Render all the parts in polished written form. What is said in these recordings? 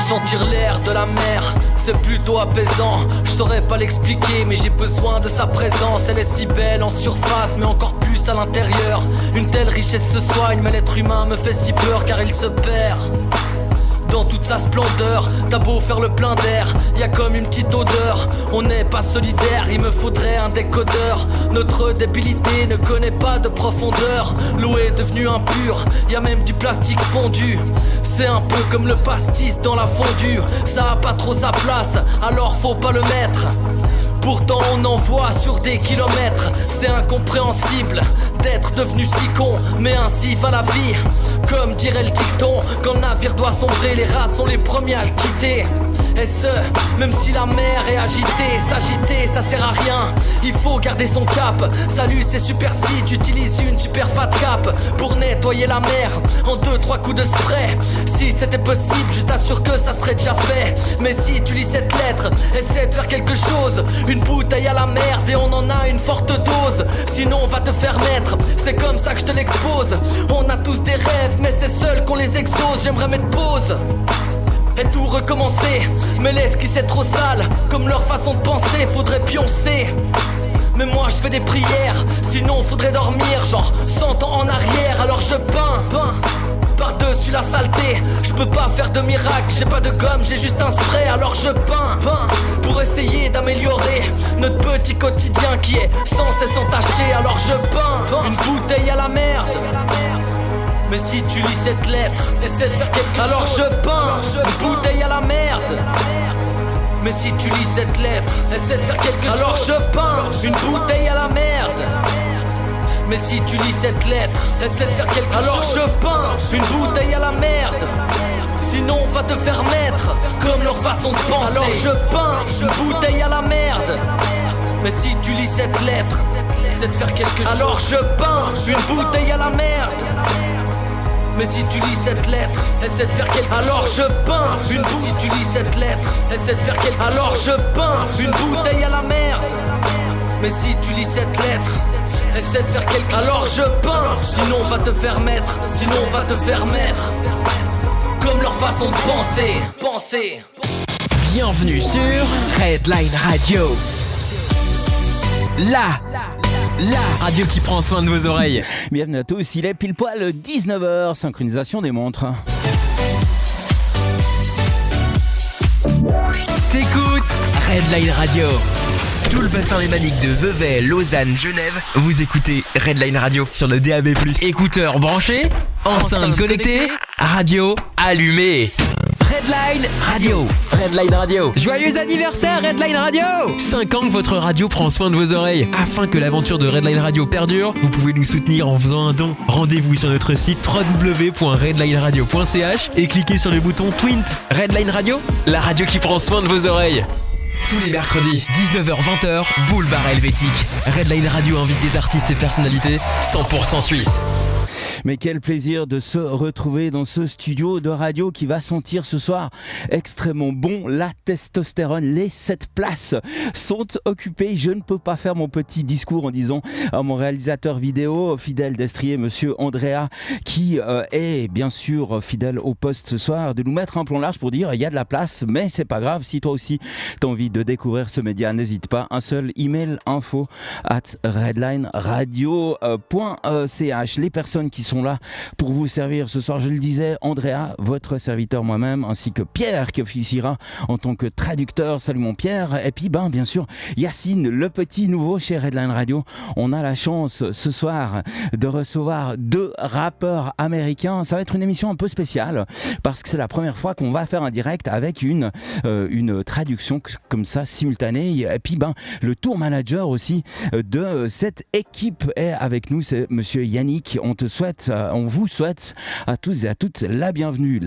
Sentir l'air de la mer, c'est plutôt apaisant. Je saurais pas l'expliquer, mais j'ai besoin de sa présence. Elle est si belle en surface, mais encore plus à l'intérieur. Une telle richesse se soigne, mais l'être humain me fait si peur car il se perd dans toute sa splendeur. T'as beau faire le plein d'air, y'a comme une petite odeur. On n'est pas solidaire, il me faudrait un décodeur. Notre débilité ne connaît pas de profondeur. L'eau est devenue impure, y'a même du plastique fondu. C'est un peu comme le pastis dans la fondue. Ça a pas trop sa place, alors faut pas le mettre. Pourtant on en voit sur des kilomètres. C'est incompréhensible d'être devenu si con, mais ainsi va la vie. Comme dirait le dicton, quand le navire doit sombrer, les rats sont les premiers à le quitter. Et ce, même si la mer est agitée. S'agiter, ça sert à rien, il faut garder son cap. Salut, c'est super si tu utilises une super fat cap pour nettoyer la mer en 2-3 coups de spray. Si c'était possible, je t'assure que ça serait déjà fait. Mais si tu lis cette lettre, essaie de faire quelque chose. Une bouteille à la merde et on en a une forte dose. Sinon on va te faire mettre, c'est comme ça que je te l'expose. On a tous des rêves, mais c'est seul qu'on les exauce. J'aimerais mettre pause et tout recommencer, mais l'esquisse est trop sale. Comme leur façon de penser, faudrait pioncer. Mais moi je fais des prières, sinon faudrait dormir genre 100 ans en arrière. Alors je peins par-dessus la saleté. Je peux pas faire de miracle, j'ai pas de gomme, j'ai juste un spray. Alors je peins pour essayer d'améliorer notre petit quotidien qui est sans cesse entaché. Alors je peins une bouteille à la merde. Mais si tu lis cette lettre, essaie de faire quelque chose. Alors je peins une bouteille à la merde. Mais si tu lis cette lettre, essaie de faire quelque chose. Alors je peins une bouteille à la merde. Mais si tu lis cette lettre, essaie de faire quelque chose. Alors je peins une bouteille à la merde. Sinon on va te faire mettre comme leur façon de penser. Alors je peins une bouteille à la merde. Mais si tu lis cette lettre, essaie de faire quelque chose. Alors je peins une bouteille à la merde. Mais si tu lis cette lettre, essaie de faire quelque chose. Alors je peins une bouteille. Si tu lis cette lettre, essaie de faire quelque chose. Alors je peins une bouteille à la merde. Mais si tu lis cette lettre, essaie de faire quelque chose. Alors je peins, sinon on va te faire mettre. Sinon on va te faire mettre comme leur façon de penser. Bienvenue sur Redline Radio. La radio qui prend soin de vos oreilles. Bienvenue à tous, il est pile poil 19h, synchronisation des montres. T'écoutes Redline Radio. Tout le bassin lémanique de Vevey, Lausanne, Genève, vous écoutez Redline Radio sur le DAB+. Écouteurs branchés, enceinte connectée, radio allumée. Redline Radio. Redline Radio. Joyeux anniversaire Redline Radio. 5 ans que votre radio prend soin de vos oreilles. Afin que l'aventure de Redline Radio perdure, vous pouvez nous soutenir en faisant un don. Rendez-vous sur notre site www.redlineradio.ch et cliquez sur le bouton Twint. Redline Radio, la radio qui prend soin de vos oreilles. Tous les mercredis, 19h-20h, Boulevard Helvétique. Redline Radio invite des artistes et personnalités 100% suisses. Mais quel plaisir de se retrouver dans ce studio de radio qui va sentir ce soir extrêmement bon la testostérone. Les 7 places sont occupées. Je ne peux pas faire mon petit discours en disant à mon réalisateur vidéo, fidèle d'Estrier, monsieur Andrea, qui est bien sûr fidèle au poste ce soir, de nous mettre un plan large pour dire il y a de la place, mais c'est pas grave. Si toi aussi tu as envie de découvrir ce média, n'hésite pas. Un seul email info@redlineradio.ch. Les personnes qui sont là pour vous servir ce soir, je le disais, Andrea, votre serviteur moi-même, ainsi que Pierre qui officiera en tant que traducteur. Salut mon Pierre. Et puis bien sûr Yacine, le petit nouveau chez Redline Radio. On a la chance ce soir de recevoir 2 rappeurs américains. Ça va être une émission un peu spéciale parce que c'est la première fois qu'on va faire un direct avec une traduction comme ça simultanée. Et puis le tour manager aussi de cette équipe est avec nous, c'est monsieur Yannick. On vous souhaite à tous et à toutes la bienvenue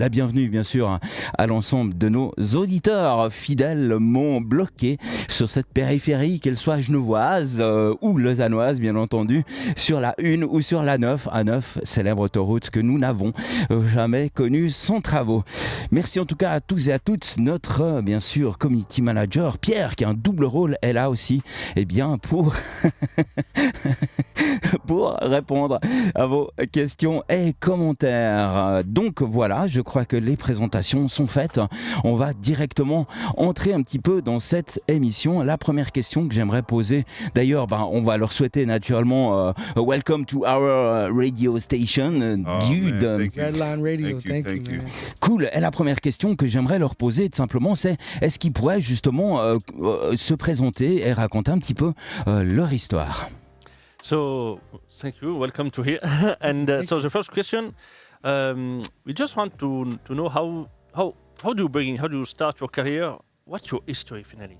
bien sûr à l'ensemble de nos auditeurs fidèlement bloqués sur cette périphérie, qu'elle soit genevoise ou lausannoise bien entendu, sur la 1 ou sur la 9, A9, célèbre autoroute que nous n'avons jamais connue sans travaux. Merci en tout cas à tous et à toutes. Notre bien sûr community manager Pierre, qui a un double rôle, est là aussi pour pour répondre à vos questions et commentaires. Donc voilà, je crois que les présentations sont faites. On va directement entrer un petit peu dans cette émission. La première question que j'aimerais poser, d'ailleurs, on va leur souhaiter naturellement welcome to our radio station, dude. Redline Radio, thank you. Cool. Et la première question que j'aimerais leur poser, tout simplement, c'est est-ce qu'ils pourraient justement se présenter et raconter un petit peu leur histoire. So, thank you. Welcome to here. And so the first question, we just want to know how do you start your career? What's your history finally?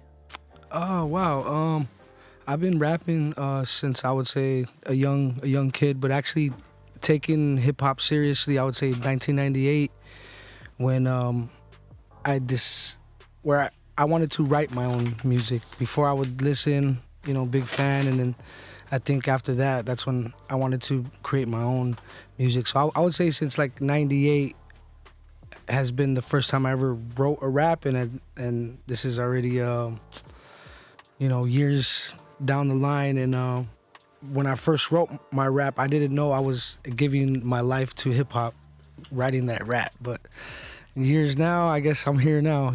Oh wow. I've been rapping since I would say a young kid, but actually taking hip hop seriously, I would say 1998 when I wanted to write my own music. Before I would listen, big fan, and then I think after that, that's when I wanted to create my own music. So I would say since like 98 has been the first time I ever wrote a rap, and this is already years down the line. And when I first wrote my rap, I didn't know I was giving my life to hip hop, writing that rap. But years now, I guess I'm here now,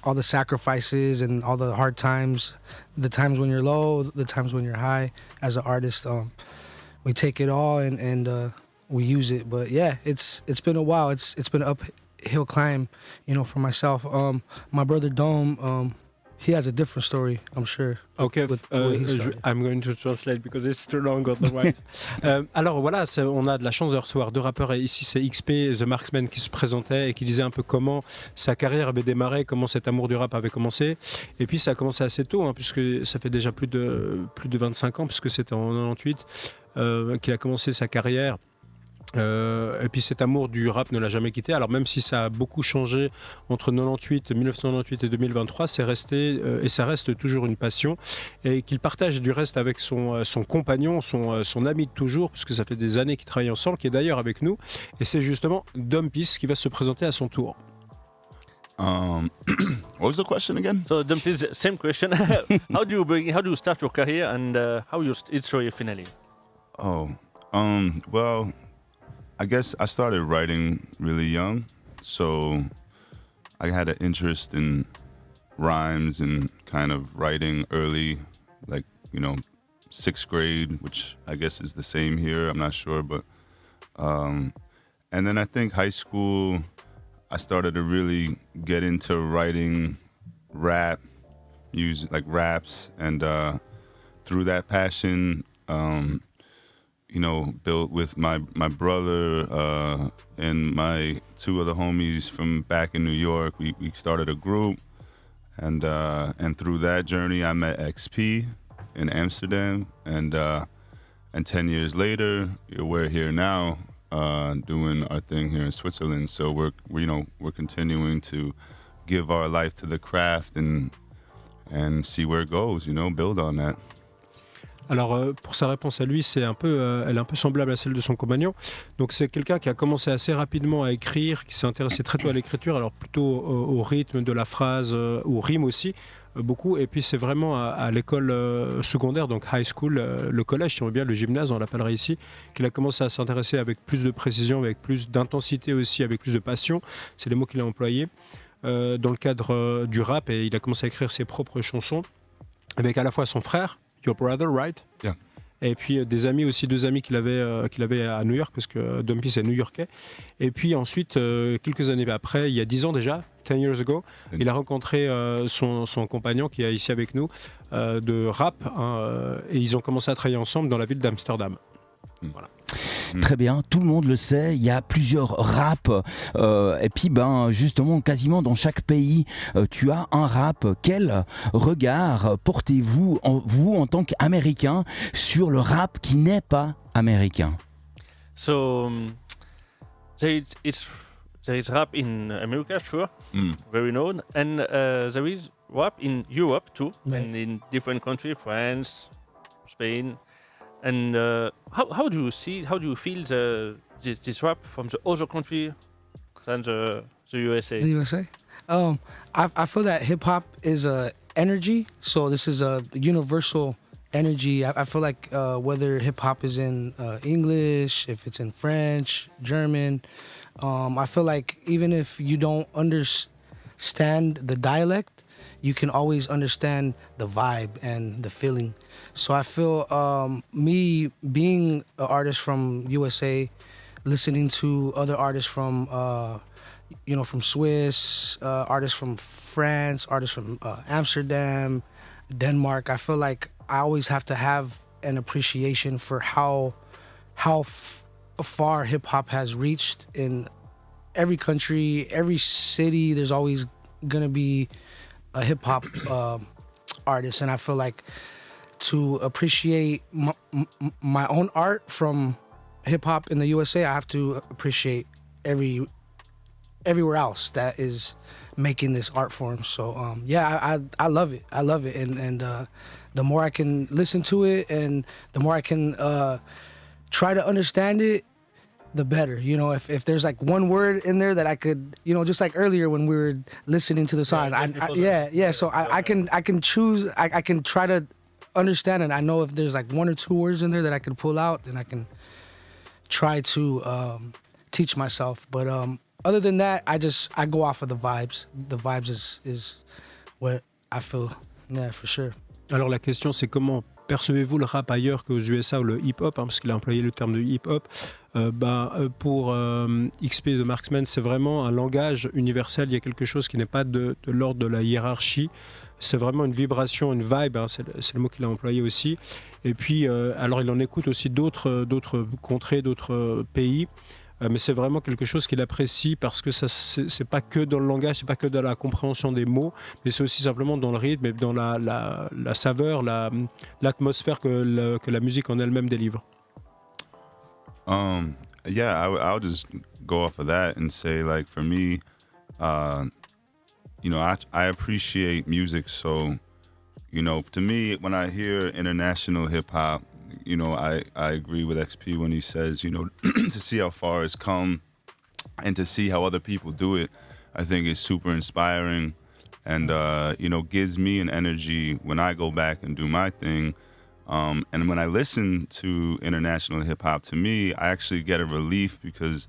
all the sacrifices and all the hard times, the times when you're low, the times when you're high as an artist. We take it all and we use it. But yeah, it's been a while. It's been an uphill climb, for myself. My brother Dome, he has a different story, I'm sure. Okay, I'm going to translate because it's too long otherwise. Alors voilà, on a de la chance de recevoir deux rappeurs, et ici c'est XP, The Marxman, qui se présentait et qui disait un peu comment sa carrière avait démarré, comment cet amour du rap avait commencé. Et puis ça a commencé assez tôt, puisque ça fait déjà plus de 25 ans, puisque c'était en 98 qu'il a commencé sa carrière. Et puis cet amour du rap ne l'a jamais quitté. Alors même si ça a beaucoup changé entre 1998 et 2023, c'est resté et ça reste toujours une passion, et qu'il partage du reste avec son compagnon, son ami de toujours, puisque ça fait des années qu'ils travaillent ensemble, qui est d'ailleurs avec nous, et c'est justement Dompeace qui va se présenter à son tour. What was the question again? So Dompeace, same question. How do you start your career, and how your history finally? Well, I guess I started writing really young, so I had an interest in rhymes and kind of writing early, like, 6th grade, which I guess is the same here, I'm not sure, but and then I think high school, I started to really get into writing rap, like raps, and through that passion, built with my brother and my two other homies from back in New York. We started a group, and through that journey, I met XP in Amsterdam, and 10 years later, we're here now doing our thing here in Switzerland. So we're continuing to give our life to the craft and see where it goes. Build on that. Alors pour sa réponse à lui, elle est un peu semblable à celle de son compagnon. Donc c'est quelqu'un qui a commencé assez rapidement à écrire, qui s'est intéressé très tôt à l'écriture, alors plutôt au rythme de la phrase, aux rimes aussi, beaucoup. Et puis c'est vraiment à l'école secondaire, donc high school, le collège, si on veut bien, le gymnase, on l'appellerait ici, qu'il a commencé à s'intéresser avec plus de précision, avec plus d'intensité aussi, avec plus de passion. C'est les mots qu'il a employés dans le cadre du rap, et il a commencé à écrire ses propres chansons avec à la fois son frère, Your brother, right? Yeah. Et puis des amis aussi, deux amis qu'il avait à New York, parce que Dompeace est new-yorkais. Et puis ensuite, quelques années après, il y a 10 ans déjà, 10 years ago, il a rencontré son compagnon qui est ici avec nous, de rap, et ils ont commencé à travailler ensemble dans la ville d'Amsterdam. Voilà. Très bien, tout le monde le sait, il y a plusieurs raps, et puis justement quasiment dans chaque pays tu as un rap. Quel regard portez-vous en tant qu'Américain sur le rap qui n'est pas américain? So there is rap in America, sure, very known, and there is rap in Europe too, and in different countries, France, Spain. And how do you feel this rap from the other country than the USA? The USA? I feel that hip hop is a energy, so this is a universal energy. I feel like whether hip hop is in English, if it's in French, German, I feel like even if you don't understand the dialect, you can always understand the vibe and the feeling. So I feel me being an artist from USA, listening to other artists from from Swiss, artists from France, artists from Amsterdam, Denmark. I feel like I always have to have an appreciation for how far hip hop has reached in every country, every city. There's always gonna be a hip hop artist, and I feel like to appreciate my own art from hip hop in the USA, I have to appreciate everywhere else that is making this art form. So I love it. I love it, and the more I can listen to it, and the more I can try to understand it, the better. You know, if there's like one word in there that I could, just like earlier when we were listening to the song, So I can choose. I can try to understand it. I know if there's like one or two words in there that I can pull out, then I can try to teach myself. But other than that, I go off of the vibes. The vibes is what I feel. Yeah, for sure. Alors la question c'est comment percevez-vous le rap ailleurs qu'aux USA ou le hip-hop, parce qu'il a employé le terme de hip-hop. Pour XP de Marxman, c'est vraiment un langage universel. Il y a quelque chose qui n'est pas de l'ordre de la hiérarchie. C'est vraiment une vibration, une vibe, c'est le mot qu'il a employé aussi. Et puis, alors il en écoute aussi d'autres contrées, d'autres pays. Mais c'est vraiment quelque chose qu'il apprécie parce que ça, c'est pas que dans le langage, c'est pas que dans la compréhension des mots, mais c'est aussi simplement dans le rythme et dans la saveur, l'atmosphère que la musique en elle-même délivre. I'll just go off of that and say, like, for me, I appreciate music. So, to me, when I hear international hip hop, I agree with XP when he says, to see how far it's come and to see how other people do it, I think is super inspiring and, gives me an energy when I go back and do my thing. And when I listen to international hip hop, to me, I actually get a relief because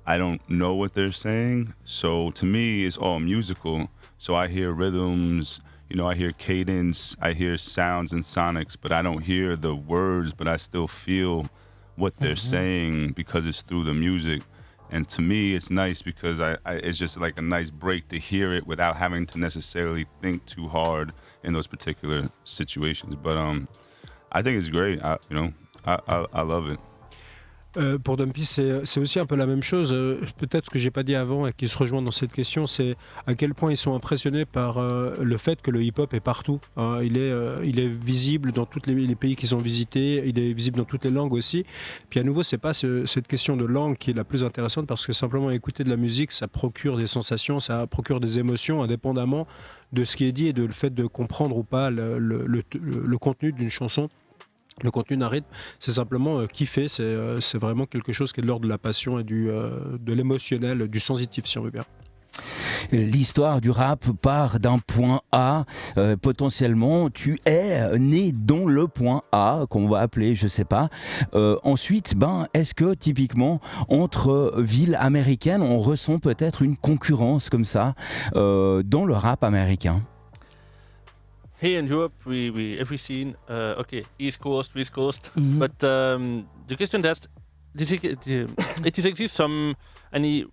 I don't know what they're saying. So to me, it's all musical. So I hear rhythms, I hear cadence, I hear sounds and sonics, but I don't hear the words, but I still feel what they're saying because it's through the music. And to me, it's nice because it's just like a nice break to hear it without having to necessarily think too hard in those particular situations. But I think it's great. I love it. Pour Dompeace, c'est aussi un peu la même chose. Peut-être ce que j'ai pas dit avant et qui se rejoint dans cette question, c'est à quel point ils sont impressionnés par le fait que le hip-hop est partout. Il est visible dans tous les pays qu'ils ont visités, il est visible dans toutes les langues aussi. Puis à nouveau, c'est pas cette question de langue qui est la plus intéressante parce que simplement écouter de la musique, ça procure des sensations, ça procure des émotions indépendamment de ce qui est dit et de le fait de comprendre ou pas le contenu d'une chanson. Le contenu d'un rythme, c'est simplement kiffer, c'est vraiment quelque chose qui est de l'ordre de la passion et de l'émotionnel, du sensitif si on veut bien. L'histoire du rap part d'un point A, potentiellement tu es né dans le point A qu'on va appeler, je sais pas. Ensuite, est-ce que typiquement entre villes américaines, on ressent peut-être une concurrence comme ça dans le rap américain? Here in Europe, every scene, East Coast, West Coast. Mm-hmm. But the question that it exists any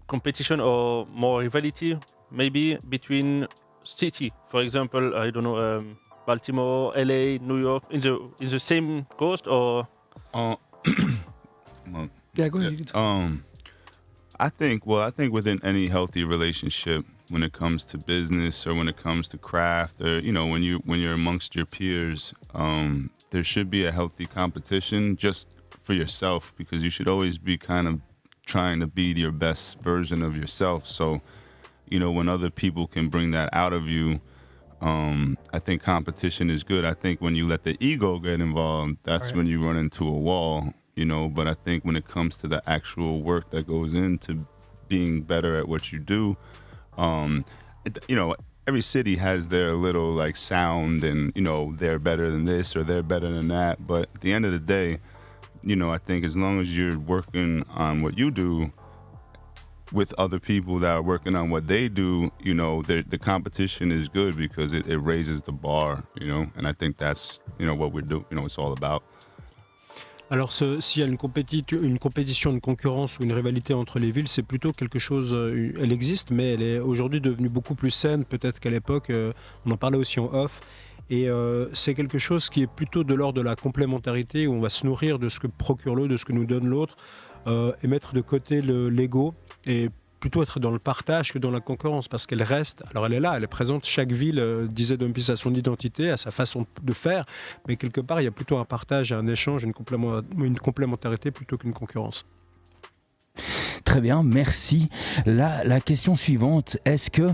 competition or more rivalry, maybe between city, for example, I don't know, Baltimore, LA, New York, in the same coast or? Yeah, go ahead. I think within any healthy relationship, when it comes to business or when it comes to craft or, when you're amongst your peers, there should be a healthy competition just for yourself because you should always be kind of trying to be your best version of yourself. So, when other people can bring that out of you, I think competition is good. I think when you let the ego get involved, that's when you run into a wall, but I think when it comes to the actual work that goes into being better at what you do, every city has their little like sound, and they're better than this or they're better than that. But at the end of the day, I think as long as you're working on what you do with other people that are working on what they do, the competition is good because it raises the bar, and I think that's, what we do, it's all about. Alors s'il y a une compétition, une concurrence ou une rivalité entre les villes, c'est plutôt quelque chose, elle existe, mais elle est aujourd'hui devenue beaucoup plus saine peut-être qu'à l'époque, on en parlait aussi en off, et c'est quelque chose qui est plutôt de l'ordre de la complémentarité, où on va se nourrir de ce que procure l'autre, de ce que nous donne l'autre, et mettre de côté l'ego, et plutôt être dans le partage que dans la concurrence, parce qu'elle reste, alors elle est là, elle est présente, chaque ville, disait Dompeace, a son identité, a sa façon de faire, mais quelque part il y a plutôt un partage, un échange, une complémentarité plutôt qu'une concurrence. Très bien, merci. La question suivante, est-ce que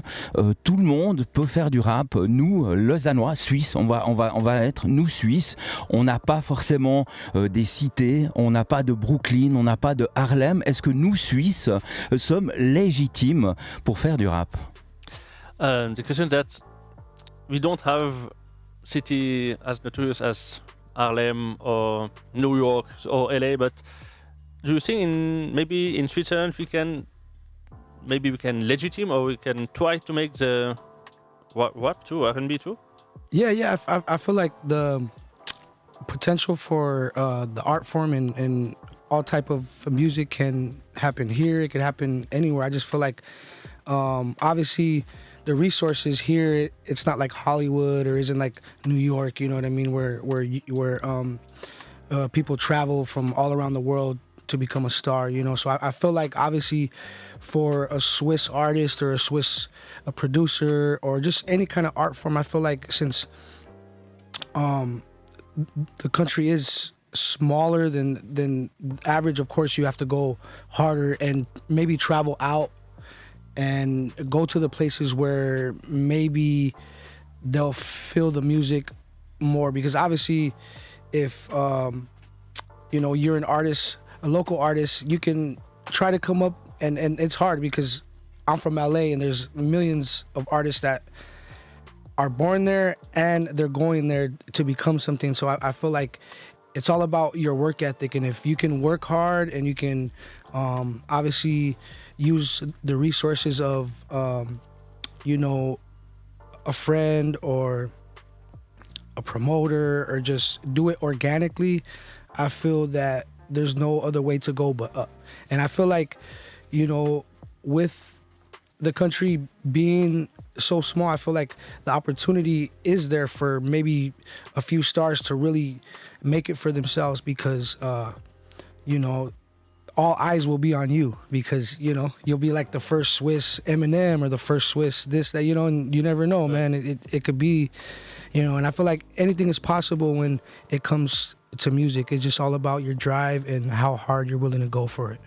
tout le monde peut faire du rap? Nous, Lausannois, Suisses, on va être, nous Suisses, on n'a pas forcément des cités, on n'a pas de Brooklyn, on n'a pas de Harlem. Est-ce que nous, Suisses, sommes légitimes pour faire du rap? The question that we don't have city as notorious as Harlem or New York or LA, but do you think maybe in Switzerland we can legitimate, or we can try to make the rap too, R&B too? Yeah. I feel like the potential for the art form and all type of music can happen here. It can happen anywhere. I just feel like obviously the resources here, it's not like Hollywood or isn't like New York. You know what I mean? Where people travel from all around the world to become a star, so I feel like obviously for a Swiss artist or a producer or just any kind of art form, I feel like since the country is smaller than average, of course you have to go harder and maybe travel out and go to the places where maybe they'll feel the music more, because obviously if you're an artist, a local artist, you can try to come up, and it's hard because I'm from LA and there's millions of artists that are born there and they're going there to become something. So I feel like it's all about your work ethic, and if you can work hard and you can obviously use the resources of a friend or a promoter, or just do it organically, I feel that there's no other way to go but up. And I feel like, with the country being so small, I feel like the opportunity is there for maybe a few stars to really make it for themselves, because, all eyes will be on you, because, you'll be like the first Swiss Eminem or the first Swiss this, that, and you never know, man. It could be, and I feel like anything is possible when it comes to music. It's just all about your drive and how hard you're willing to go for it.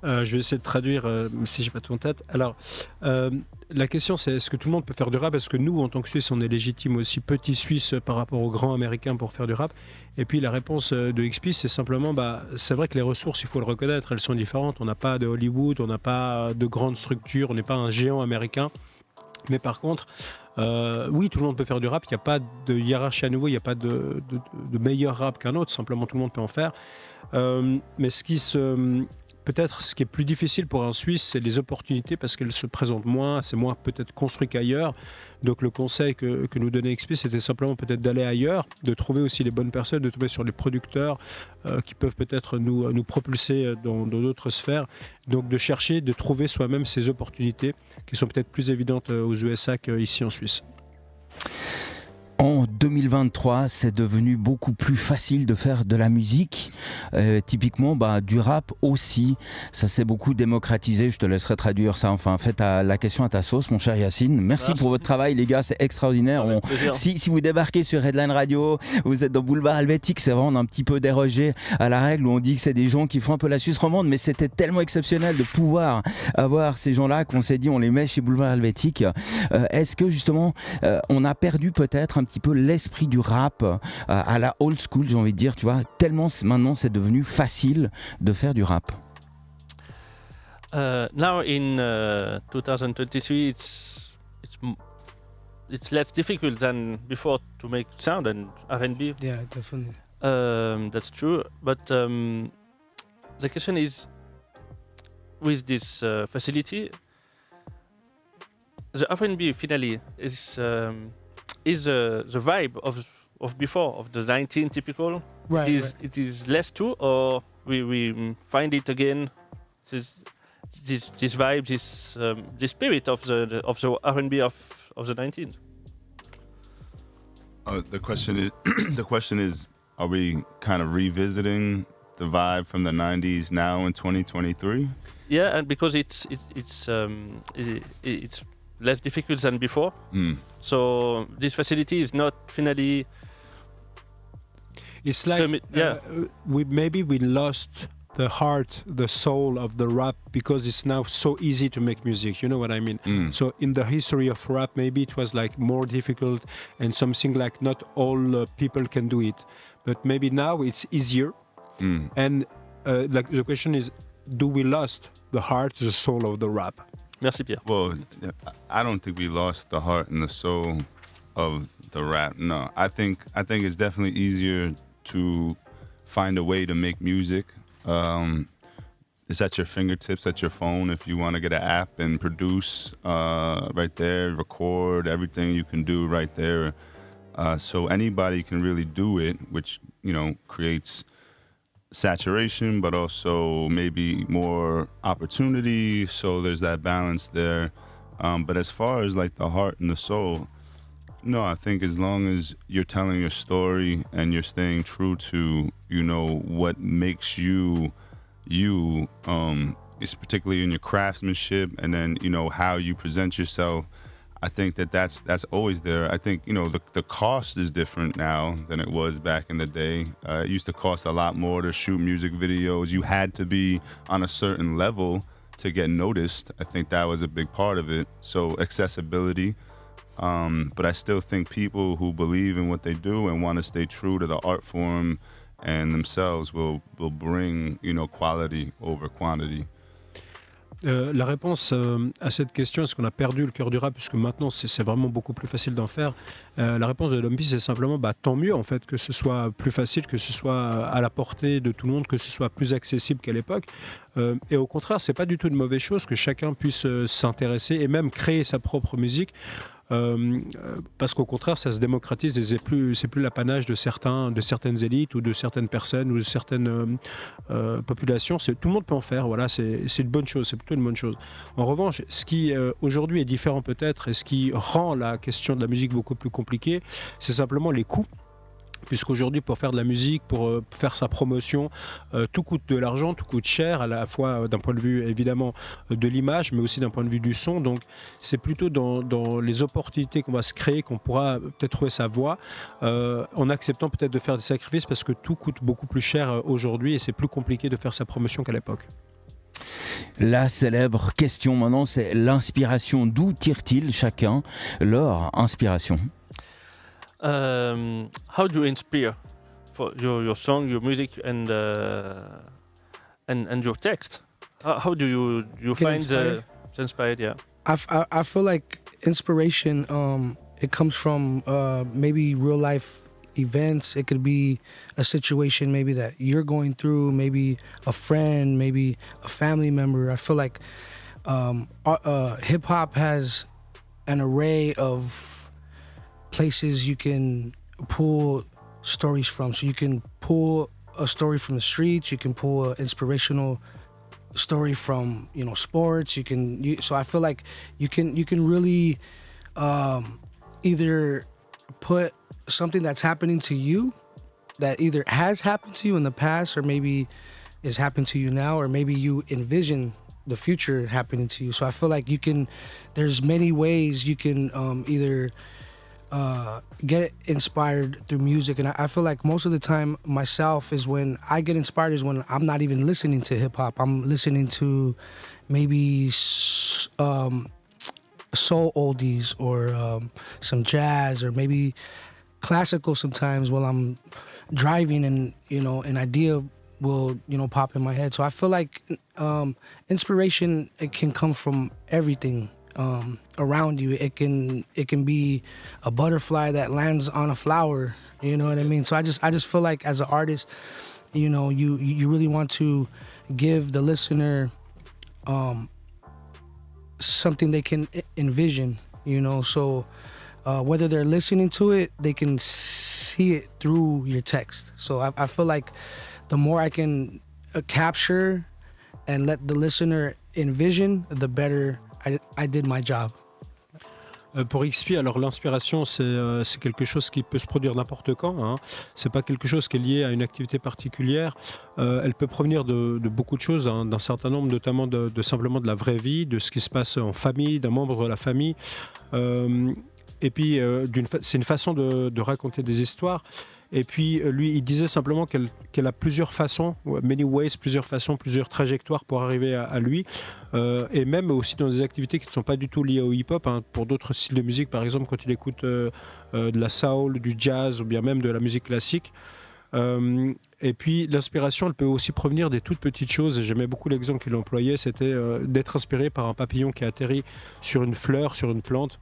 Je vais essayer de traduire si j'ai pas tout en tête. Alors, la question c'est, est-ce que tout le monde peut faire du rap? Est-ce que nous, en tant que Suisses, on est légitime aussi, petits Suisses par rapport aux grands Américains, pour faire du rap? Et puis la réponse de XP, c'est simplement, c'est vrai que les ressources, il faut le reconnaître, elles sont différentes. On n'a pas de Hollywood, on n'a pas de grandes structures, on n'est pas un géant américain. Mais par contre, oui, tout le monde peut faire du rap. Il n'y a pas de hiérarchie à nouveau, il n'y a pas de meilleur rap qu'un autre. Simplement, tout le monde peut en faire. Mais peut-être ce qui est plus difficile pour un Suisse, c'est les opportunités, parce qu'elles se présentent moins, c'est moins peut-être construit qu'ailleurs. Donc le conseil que nous donnait XP, c'était simplement peut-être d'aller ailleurs, de trouver aussi les bonnes personnes, de tomber sur les producteurs qui peuvent peut-être nous propulser dans d'autres sphères. Donc de chercher, de trouver soi-même ces opportunités qui sont peut-être plus évidentes aux USA qu'ici en Suisse. En 2023, c'est devenu beaucoup plus facile de faire de la musique. Typiquement, du rap aussi. Ça s'est beaucoup démocratisé. Je te laisserai traduire ça. Enfin, faites la question à ta sauce, mon cher Yacine. Merci pour votre travail, les gars. C'est extraordinaire. Si vous débarquez sur Redline Radio, vous êtes dans Boulevard Helvétique, c'est vraiment un petit peu dérogé à la règle où on dit que c'est des gens qui font un peu la Suisse romande, mais c'était tellement exceptionnel de pouvoir avoir ces gens-là qu'on s'est dit on les met chez Boulevard Helvétique. Est-ce que justement, on a perdu peut-être un petit peu l'esprit du rap à la old school, j'ai envie de dire, tu vois, tellement maintenant c'est devenu facile de faire du rap? Now in 2023, it's it's less difficult than before to make sound and R&B. Yeah, definitely. That's true. But the question is, with this facility, the R&B finally is the vibe of before, of the 19 typical. Right. It is less too, or we find it again. This vibe, this spirit of the R&B of the 19th. The question is, are we kind of revisiting the vibe from the 90s now in 2023? Yeah, and because it's less difficult than before. So this facility is not finally. It's like we lost the heart, the soul of the rap because it's now so easy to make music. You know what I mean? So in the history of rap, maybe it was like more difficult and something like not all people can do it. But maybe now it's easier. And like the question is, do we lost the heart, the soul of the rap? Merci Pierre. Well, I don't think we lost the heart and the soul of the rap. No, I think it's definitely easier to find a way to make music. It's at your fingertips, at your phone. If you want to get an app and produce right there, record, everything you can do right there. So anybody can really do it, which, creates saturation, but also maybe more opportunity. So there's that balance there. But as far as like the heart and the soul, no, I think as long as you're telling your story and you're staying true to, what makes you, it's particularly in your craftsmanship and then, how you present yourself. I think that's always there. I think, the cost is different now than it was back in the day. It used to cost a lot more to shoot music videos. You had to be on a certain level to get noticed. I think that was a big part of it. So accessibility. But I still think people who believe in what they do and want to stay true to the art form and themselves will bring, quality over quantity. La réponse à cette question, est-ce qu'on a perdu le cœur du rap, puisque maintenant c'est vraiment beaucoup plus facile d'en faire, la réponse de Dompeace c'est simplement tant mieux en fait que ce soit plus facile, que ce soit à la portée de tout le monde, que ce soit plus accessible qu'à l'époque. Et au contraire, c'est pas du tout une mauvaise chose que chacun puisse s'intéresser et même créer sa propre musique. Parce qu'au contraire ça se démocratise et c'est plus l'apanage de certaines élites ou de certaines personnes ou de certaines populations. Tout le monde peut en faire, voilà, c'est une bonne chose, c'est plutôt une bonne chose. En revanche, ce qui aujourd'hui est différent peut-être et ce qui rend la question de la musique beaucoup plus compliquée, c'est simplement les coûts. Puisqu'aujourd'hui, pour faire de la musique, pour faire sa promotion, tout coûte de l'argent, tout coûte cher, à la fois d'un point de vue évidemment de l'image, mais aussi d'un point de vue du son. Donc c'est plutôt dans les opportunités qu'on va se créer qu'on pourra peut-être trouver sa voie, en acceptant peut-être de faire des sacrifices, parce que tout coûte beaucoup plus cher aujourd'hui et c'est plus compliqué de faire sa promotion qu'à l'époque. La célèbre question maintenant, c'est l'inspiration. D'où tire-t-il chacun leur inspiration? How do you inspire for your song, your music, and your text? How do you find the inspired? Yeah, I feel like inspiration. It comes from maybe real life events. It could be a situation maybe that you're going through, maybe a friend, maybe a family member. I feel like hip hop has an array of places you can pull stories from. So you can pull a story from the streets, you can pull an inspirational story from sports. So I feel like you can really either put something that's happening to you that either has happened to you in the past or maybe is happening to you now, or maybe you envision the future happening to you. So I feel like there's many ways you can either get inspired through music. And I feel like most of the time myself is when I get inspired is when I'm not even listening to hip hop. I'm listening to maybe soul oldies or some jazz or maybe classical sometimes while I'm driving, and an idea will pop in my head. So I feel like inspiration, it can come from everything. around you. It can be a butterfly that lands on a flower. You know what I mean? So I just feel like as an artist, you know, you really want to give the listener something they can envision. You know, so whether they're listening to it, they can see it through your text. So I feel like the more I can capture and let the listener envision, the better I did my job. Pour XP, alors l'inspiration, c'est quelque chose qui peut se produire n'importe quand. Hein. C'est pas quelque chose qui est lié à une activité particulière. Elle peut provenir de beaucoup de choses, hein, d'un certain nombre, notamment de simplement de la vraie vie, de ce qui se passe en famille, d'un membre de la famille. Et puis, c'est une façon de raconter des histoires. Et puis, lui, il disait simplement qu'elle a plusieurs façons, many ways, plusieurs trajectoires pour arriver à lui. Et même aussi dans des activités qui ne sont pas du tout liées au hip-hop. Hein, pour d'autres styles de musique, par exemple, quand il écoute de la soul, du jazz ou bien même de la musique classique. Et puis, l'inspiration, elle peut aussi provenir des toutes petites choses. Et j'aimais beaucoup l'exemple qu'il employait, c'était d'être inspiré par un papillon qui a atterri sur une fleur, sur une plante.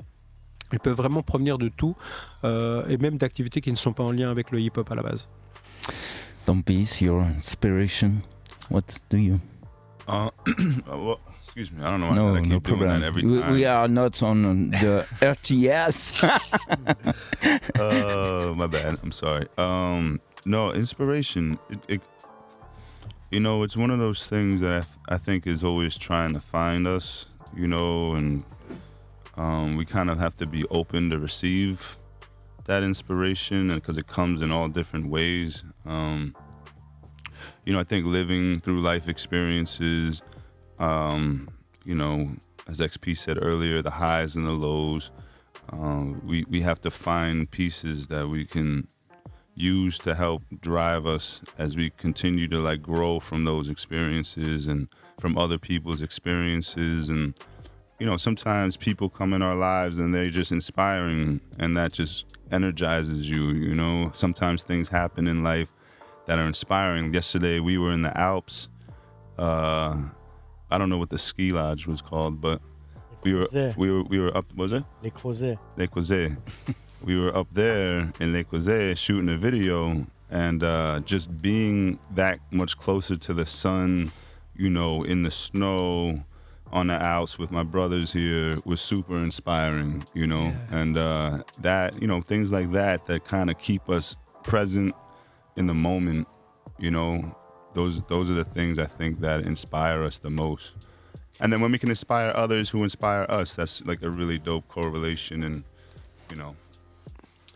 Ils peuvent vraiment provenir de tout, et même d'activités qui ne sont pas en lien avec le hip-hop à la base. Dompeace, your inspiration, what do you? Well, excuse me, I don't know why I keep doing that every time. We are not on the RTS. My bad, I'm sorry. No, inspiration, it you know, it's one of those things that I think is always trying to find us, you know, and we kind of have to be open to receive that inspiration, because it comes in all different ways. You know, I think living through life experiences, you know, as XP said earlier, the highs and the lows, we have to find pieces that we can use to help drive us as we continue to like grow from those experiences and from other people's experiences. And you know, sometimes people come in our lives and they're just inspiring, and that just energizes you, you know. Sometimes things happen in life that are inspiring. Yesterday we were in the Alps. I don't know what the ski lodge was called, but we were up, was it? Les Croisets. We were up there in Les Croisets shooting a video, and just being that much closer to the sun, you know, in the snow, on the Alps with my brothers here was super inspiring, you know. Yeah. And that, you know, things like that kind of keep us present in the moment, you know. Those are the things I think that inspire us the most. And then when we can inspire others who inspire us, that's like a really dope correlation and, you know,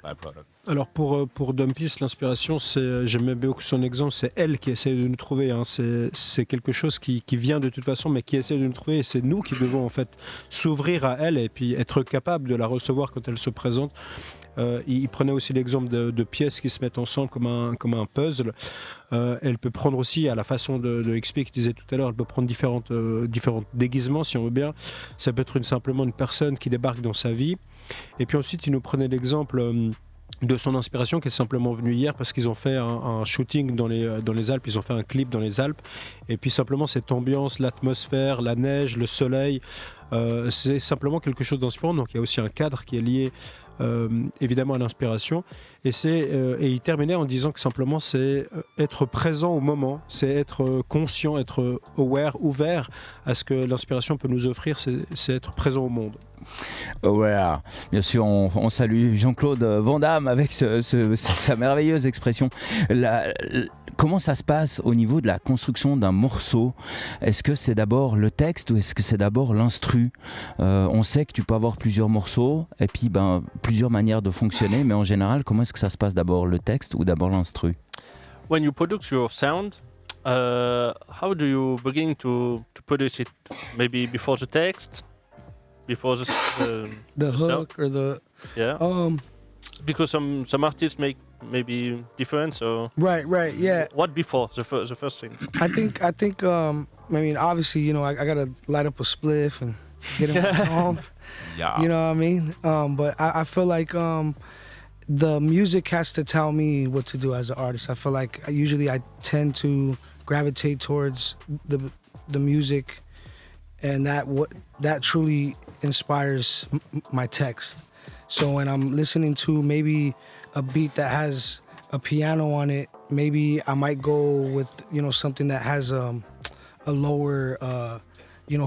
byproduct. Alors pour Dompeace, l'inspiration, j'aimais beaucoup son exemple, c'est elle qui essaie de nous trouver. Hein. C'est quelque chose qui vient de toute façon, mais qui essaie de nous trouver. Et c'est nous qui devons en fait s'ouvrir à elle et puis être capable de la recevoir quand elle se présente. Il prenait aussi l'exemple de pièces qui se mettent ensemble comme un puzzle. Elle peut prendre aussi, à la façon de XP qui disait tout à l'heure, elle peut prendre différents déguisements si on veut bien. Ça peut être simplement une personne qui débarque dans sa vie. Et puis ensuite, il nous prenait l'exemple de son inspiration qui est simplement venue hier parce qu'ils ont fait un shooting dans les Alpes, ils ont fait un clip dans les Alpes, et puis simplement cette ambiance, l'atmosphère, la neige, le soleil, c'est simplement quelque chose d'inspirant. Donc il y a aussi un cadre qui est lié évidemment à l'inspiration, et il terminait en disant que simplement c'est être présent au moment, c'est être conscient, être aware, ouvert à ce que l'inspiration peut nous offrir, c'est être présent au monde. Aware. Bien sûr, on salue Jean-Claude Van Damme avec sa merveilleuse expression. Comment ça se passe au niveau de la construction d'un morceau? Est-ce que c'est d'abord le texte ou est-ce que c'est d'abord l'instru? On sait que tu peux avoir plusieurs morceaux et puis plusieurs manières de fonctionner, mais en général, comment est-ce que ça se passe? D'abord le texte ou d'abord l'instru? When you produce your sound, how do you begin to produce it? Maybe before the text? Before the hook or the because some artists make maybe different, so right, yeah. What before the first thing? I think I mean, obviously, you know, I gotta light up a spliff and get in my song. Yeah. You know what I mean? But I feel like the music has to tell me what to do as an artist. I feel like usually I tend to gravitate towards the music, and that truly inspires my text. So when I'm listening to maybe a beat that has a piano on it, maybe I might go with, something that has a lower,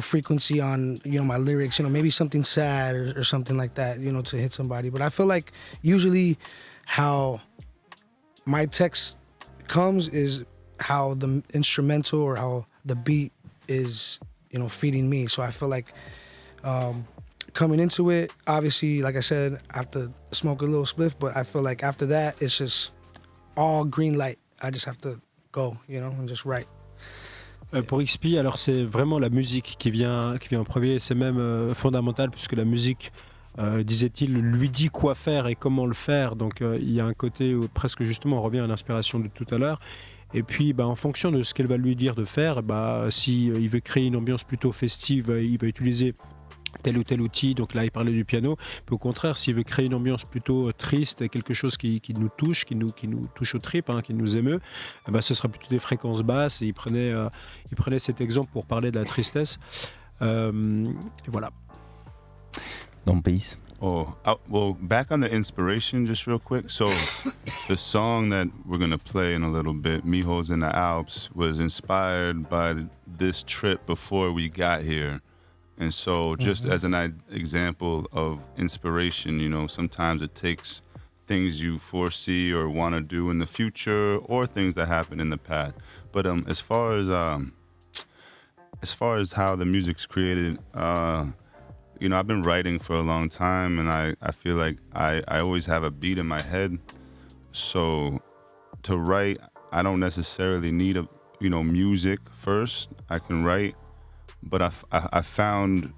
frequency on, my lyrics, maybe something sad or something like that, to hit somebody. But I feel like usually how my text comes is how the instrumental or how the beat is, feeding me. So I feel like coming into it, obviously, like I said, I have to smoke a little spliff, but I feel like after that, it's just all green light. I just have to go, and just write. Pour XP, alors c'est vraiment la musique qui vient en premier, c'est même fondamental puisque la musique, disait-il, lui dit quoi faire et comment le faire. Donc il y a un côté où presque justement on revient à l'inspiration de tout à l'heure. Et puis en fonction de ce qu'elle va lui dire de faire, si il veut créer une ambiance plutôt festive, il va utiliser tel ou tel outil. Donc là il parlait du piano. Puis au contraire, s'il veut créer une ambiance plutôt triste, quelque chose qui nous touche, qui nous touche aux tripes, qui nous émeut, ce sera plutôt des fréquences basses. Et il prenait cet exemple pour parler de la tristesse. Et voilà. Dompeace. Well, back on the inspiration, just real quick. So, the song that we're gonna play in a little bit, Mijos in the Alps, was inspired by this trip before we got here. And so, just as an example of inspiration, sometimes it takes things you foresee or want to do in the future, or things that happened in the past. But as far as how the music's created, I've been writing for a long time, and I feel like I always have a beat in my head. So to write, I don't necessarily need music first. I can write, but I found,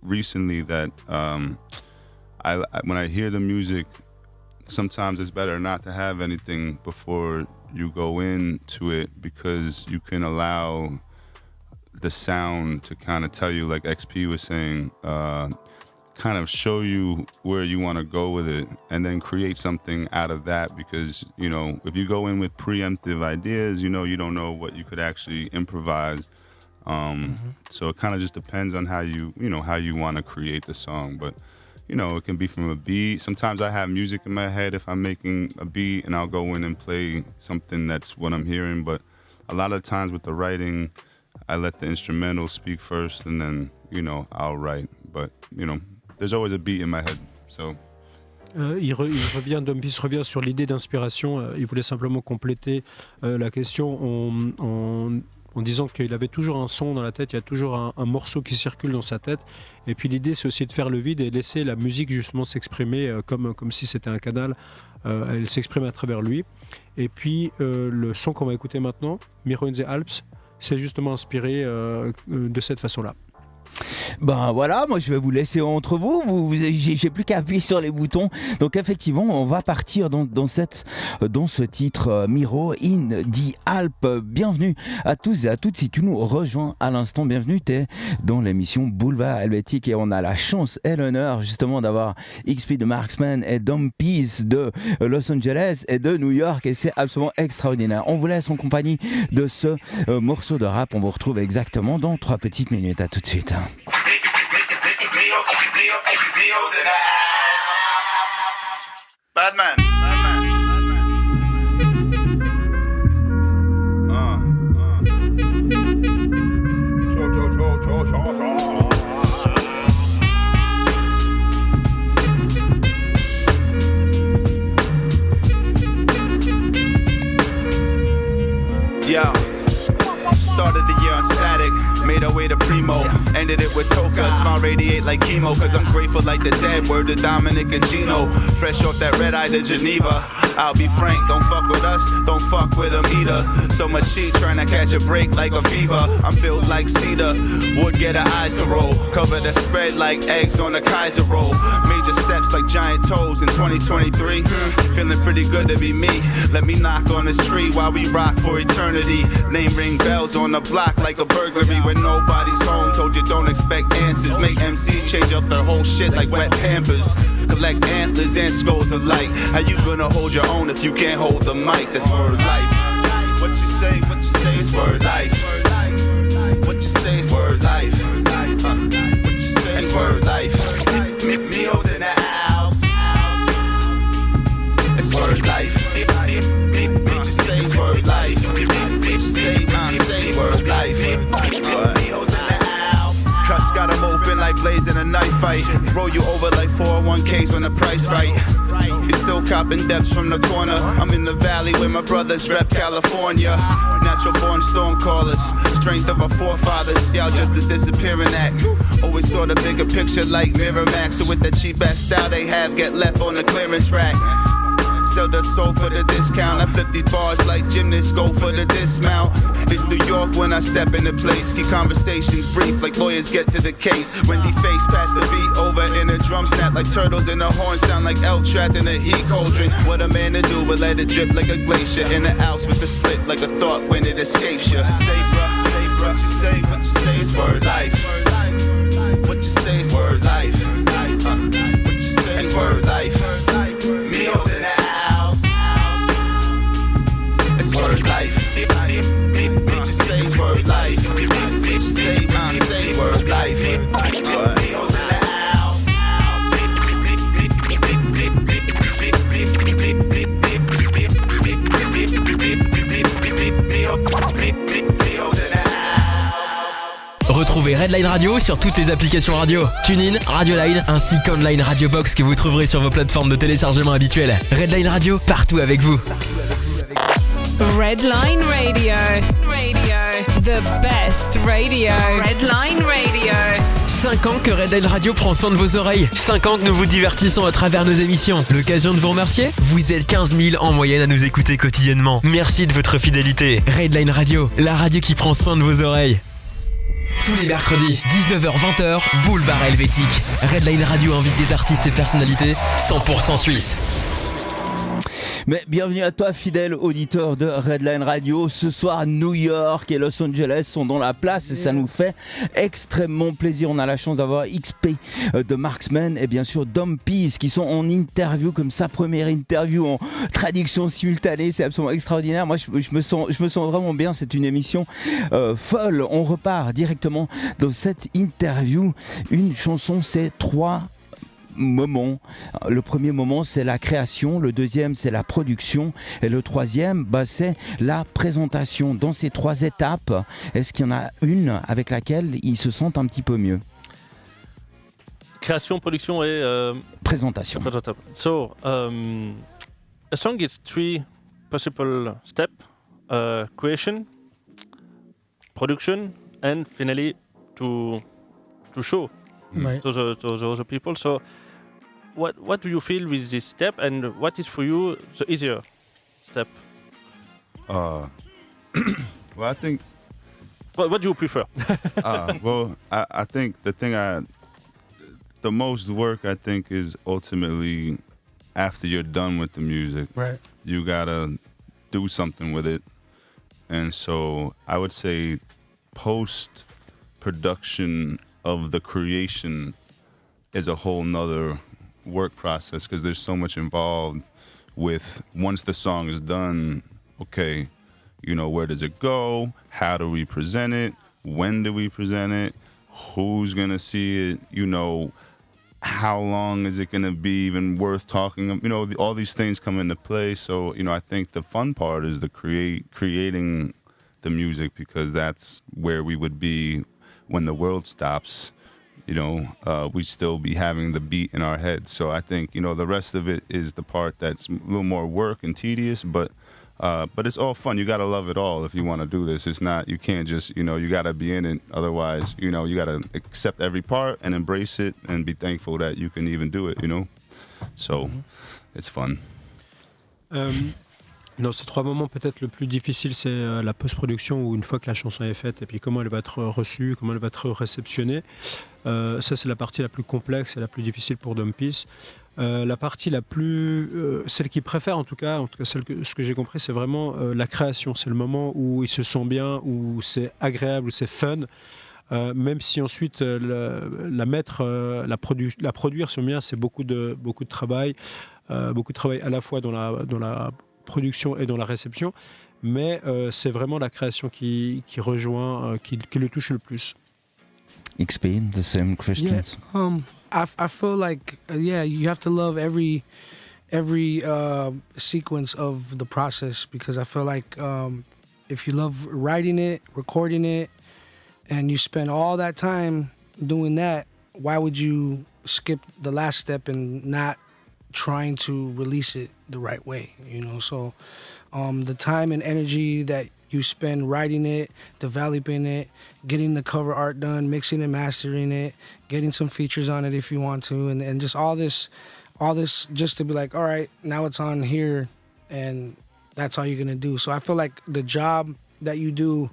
recently that when I hear the music, sometimes it's better not to have anything before you go into it, because you can allow the sound to kind of tell you, like XP was saying, kind of show you where you want to go with it, and then create something out of that. Because if you go in with preemptive ideas, you don't know what you could actually improvise. So it kind of just depends on how you want to create the song. But it can be from a beat. Sometimes I have music in my head if I'm making a beat, and I'll go in and play something that's what I'm hearing. But a lot of times with the writing, I let the instrumental speak first, and then, I'll write. But, there's always a beat in my head, so... Dompeace revient sur l'idée d'inspiration. Il voulait simplement compléter la question en disant qu'il avait toujours un son dans la tête, il y a toujours un morceau qui circule dans sa tête. Et puis l'idée, c'est aussi de faire le vide et laisser la musique justement s'exprimer comme si c'était un canal. Elle s'exprime à travers lui. Et puis le son qu'on va écouter maintenant, Mijos in the Alps, c'est justement inspiré de cette façon-là. Ben voilà, moi je vais vous laisser entre vous, j'ai plus qu'à appuyer sur les boutons. Donc effectivement, on va partir dans ce titre Mijos in the Alps. Bienvenue à tous et à toutes, si tu nous rejoins à l'instant, bienvenue, t'es dans l'émission Boulevard Helvétique, et on a la chance et l'honneur justement d'avoir XP de Marxman et Dompeace de Los Angeles et de New York, et c'est absolument extraordinaire. On vous laisse en compagnie de ce morceau de rap, on vous retrouve exactement dans 3 petites minutes, à tout de suite. Badman. Yo, started the year on static. Made our way to Primo, ended it with Toka. Smile radiate like chemo, cause I'm grateful like the dead. Word to Dominic and Gino, fresh off that red eye to Geneva. I'll be frank, don't fuck with us, don't fuck with them either. So much shit trying to catch a break like a fever. I'm built like cedar, would get her eyes to roll. Cover the spread like eggs on a Kaiser roll. Major steps like giant toes in 2023. Feeling pretty good to be me. Let me knock on this tree while we rock for eternity. Name ring bells on the block like a burglary. When nobody's home, told you don't expect answers. Make MCs change up their whole shit like wet pampers. Collect antlers and skulls alike. How you gonna hold your own if you can't hold the mic? That's word life. What you say, it's word life. What you say, it's word life. life. Say word life. Cuts got them open like blades in a knife fight. Roll you over like 401ks when the price right. You're still copping depths from the corner. I'm in the valley where my brothers rep California. Natural born storm callers. Strength of our forefathers. Y'all just a disappearing act. Always saw the bigger picture like Miramax. So with that cheap ass style they have, get left on the clearance rack. Sell the soul for the discount. I flip these bars like gymnasts go for the dismount. It's New York when I step in the place. Keep conversations brief like lawyers get to the case. Wendy face pass the beat over in a drum snap like turtles in a horn sound like elk trapped in a heat cauldron. What a man to do but let it drip like a glacier. In the house with the split like a thought when it escapes you. Say bruh, what you say is word life. What you say is word life. What you say is word life. Meals in the house. It's word life. Bitch, say it's word life. Bitch, say word life. Meals in the house. Retrouvez Redline Radio sur toutes les applications radio, TuneIn, Radioline, ainsi qu'Online Radio Box que vous trouverez sur vos plateformes de téléchargement habituelles. Redline Radio, partout avec vous. Redline Radio. The best radio. Redline Radio. 5 ans que Redline Radio prend soin de vos oreilles. 5 ans que nous vous divertissons à travers nos émissions. L'occasion de vous remercier ? Vous êtes 15 000 en moyenne à nous écouter quotidiennement. Merci de votre fidélité. Redline Radio, la radio qui prend soin de vos oreilles. Tous les mercredis, 19h-20h, Boulevard Helvétique. Redline Radio invite des artistes et personnalités 100% suisses. Mais bienvenue à toi, fidèle auditeur de Redline Radio. Ce soir, New York et Los Angeles sont dans la place et ça nous fait extrêmement plaisir. On a la chance d'avoir XP de Marxman et bien sûr Dompeace qui sont en interview comme sa première interview en traduction simultanée. C'est absolument extraordinaire. Moi, je me sens vraiment bien. C'est une émission folle. On repart directement dans cette interview. Une chanson, c'est 3 moments. Le premier moment, c'est la création, le deuxième, c'est la production et le troisième, c'est la présentation. Dans ces 3 étapes, est-ce qu'il y en a une avec laquelle ils se sentent un petit peu mieux? Création, production et présentation. So, a song is 3 possible steps: creation, production, and finally to show to the other people. So, what do you feel with this step, and what is for you the easier step? Well, I think. What do you prefer? Well, I think the most work I think is ultimately after you're done with the music. Right. You gotta do something with it, and so I would say post-production of the creation is a whole nother work process because there's so much involved with once the song is done, okay, where does it go? How do we present it? When do we present it? Who's gonna see it? How long is it gonna be even worth talking? All these things come into play. So, I think the fun part is the creating the music because that's where we would be when the world stops. We'd still be having the beat in our head. So I think, the rest of it is the part that's a little more work and tedious, but it's all fun. You got to love it all if you want to do this. It's not, you can't just, you got to be in it. Otherwise, you got to accept every part and embrace it and be thankful that you can even do it, So it's fun. Dans ces 3 moments, peut-être le plus difficile, c'est la post-production où une fois que la chanson est faite et puis comment elle va être reçue, comment elle va être réceptionnée. Ça, c'est la partie la plus complexe et la plus difficile pour Dompeace. La partie la plus... celle qu'il préfère en tout cas ce que j'ai compris, c'est vraiment la création. C'est le moment où il se sent bien, où c'est agréable, où c'est fun. Même si ensuite la produire sur bien, c'est beaucoup de travail. Beaucoup de travail à la fois dans la production et dans la réception, mais c'est vraiment la création qui rejoint, qui le touche le plus. XP, the same questions. Yeah, I feel like you have to love every sequence of the process because I feel like if you love writing it, recording it, and you spend all that time doing that, why would you skip the last step and not trying to release it the right way, you know? So the time and energy that you spend writing it, developing it, getting the cover art done, mixing and mastering it, getting some features on it if you want to, and just all this just to be like, all right, now it's on here, and that's all you're gonna do. So I feel like the job that you do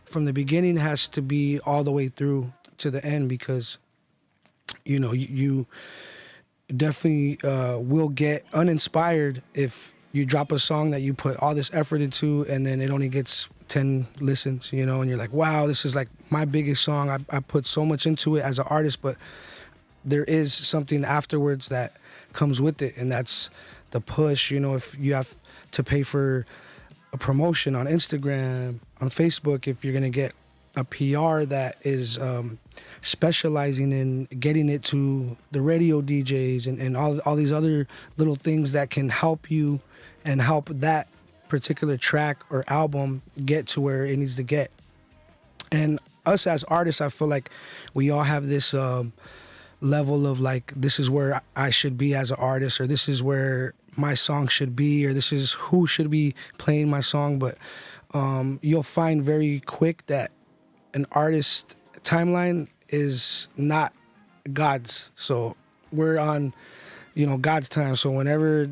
from the beginning has to be all the way through to the end, because you know you definitely will get uninspired if you drop a song that you put all this effort into and then it only gets 10 listens, you know, and you're like, wow, this is like my biggest song. I put so much into it as an artist, but there is something afterwards that comes with it, and that's the push. You know, if you have to pay for a promotion on Instagram, on Facebook, if you're going to get a PR that is specializing in getting it to the radio DJs and all these other little things that can help you and help that particular track or album get to where it needs to get. And us as artists, I feel like we all have this level of like, this is where I should be as an artist, or this is where my song should be, or this is who should be playing my song. But you'll find very quick that an artist timeline is not God's. So we're on, you know, God's time. So whenever,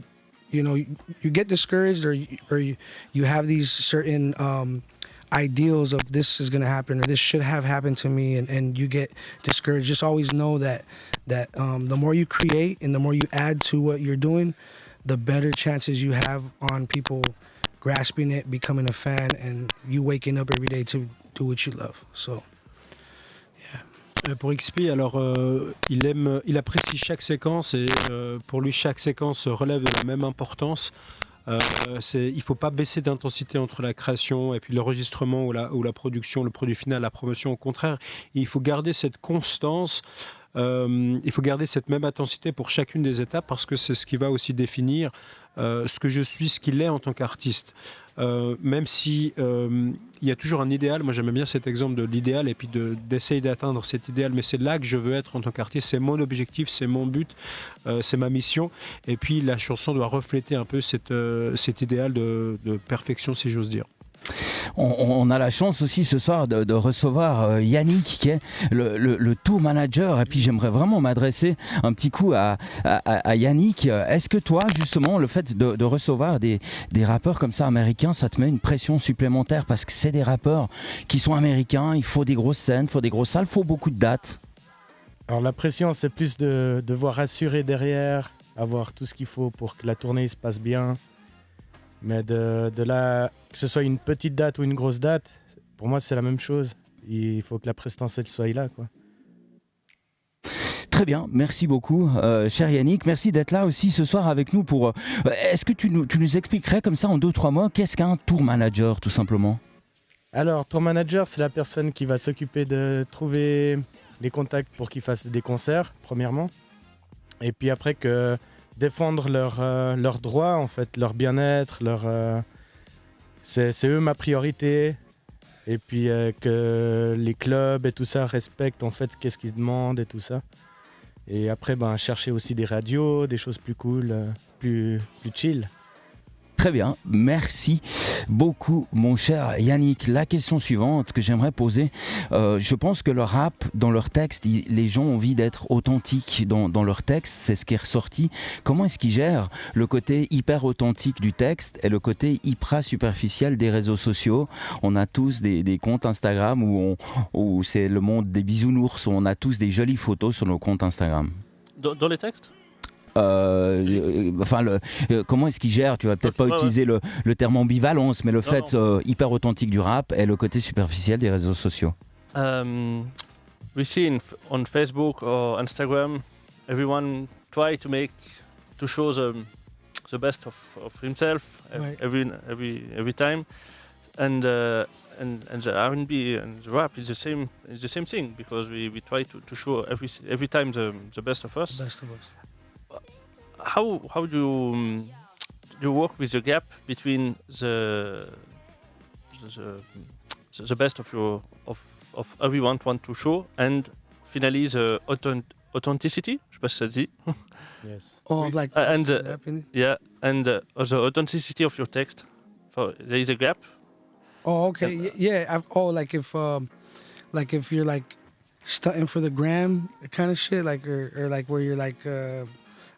you know, you get discouraged or you have these certain ideals of this is going to happen or this should have happened to me, and you get discouraged, just always know that the more you create and the more you add to what you're doing, the better chances you have on people grasping it, becoming a fan, and you waking up every day to do what you love. So pour XP, alors il apprécie chaque séquence, et pour lui chaque séquence relève de la même importance. Il ne faut pas baisser d'intensité entre la création et puis l'enregistrement ou la production, le produit final, la promotion. Au contraire, il faut garder cette constance, il faut garder cette même intensité pour chacune des étapes, parce que c'est ce qui va aussi définir ce que je suis, ce qu'il est en tant qu'artiste. Même si il y a toujours un idéal, moi j'aime bien cet exemple de l'idéal et puis d'essayer d'atteindre cet idéal, mais c'est là que je veux être en tant qu'artiste, c'est mon objectif, c'est mon but, c'est ma mission, et puis la chanson doit refléter un peu cet idéal de perfection, si j'ose dire. On a la chance aussi ce soir de recevoir Yannick, qui est le tour manager, et puis j'aimerais vraiment m'adresser un petit coup à Yannick. Est-ce que toi, justement, le fait de recevoir des rappeurs comme ça américains, ça te met une pression supplémentaire, parce que c'est des rappeurs qui sont américains, il faut des grosses scènes, il faut des grosses salles, il faut beaucoup de dates? Alors la pression, c'est plus de devoir assurer derrière, avoir tout ce qu'il faut pour que la tournée se passe bien. Mais de là, que ce soit une petite date ou une grosse date, pour moi c'est la même chose. Il faut que la prestance elle soit là, quoi. Très bien, merci beaucoup, cher Yannick. Merci d'être là aussi ce soir avec nous. Est-ce que tu nous expliquerais comme ça en 2-3 mots qu'est-ce qu'un tour manager, tout simplement? Alors, tour manager, c'est la personne qui va s'occuper de trouver les contacts pour qu'ils fassent des concerts, premièrement. Et puis après que défendre leurs droits, en fait, leur bien-être, c'est eux ma priorité. Et puis que les clubs et tout ça respectent en fait qu'est-ce qu'ils demandent et tout ça. Et après, chercher aussi des radios, des choses plus cool, plus chill. Très bien, merci beaucoup mon cher Yannick. La question suivante que j'aimerais poser, je pense que le rap, dans leur texte, les gens ont envie d'être authentiques dans leur texte, c'est ce qui est ressorti. Comment est-ce qu'ils gèrent le côté hyper authentique du texte et le côté hyper superficiel des réseaux sociaux? On a tous des comptes Instagram où c'est le monde des bisounours, où on a tous des jolies photos sur nos comptes Instagram. Dans les textes? Comment est-ce qu'il gère? Tu vas peut-être pas utiliser le terme ambivalence, mais le fait hyper authentique du rap et le côté superficiel des réseaux sociaux. We see on Facebook or Instagram, everyone try to show the best of himself every time, and the R&B and the rap is the same thing, because we try to show every time the best of us. How do you work with the gap between the the best of your of everyone want to show, and finally the authenticity. Je sais pas si ça dit. Yes. Oh, like and the authenticity of your text. So there is a gap. Oh, okay. Yeah. Like if you're like stunting for the gram kind of shit, like or like where you're like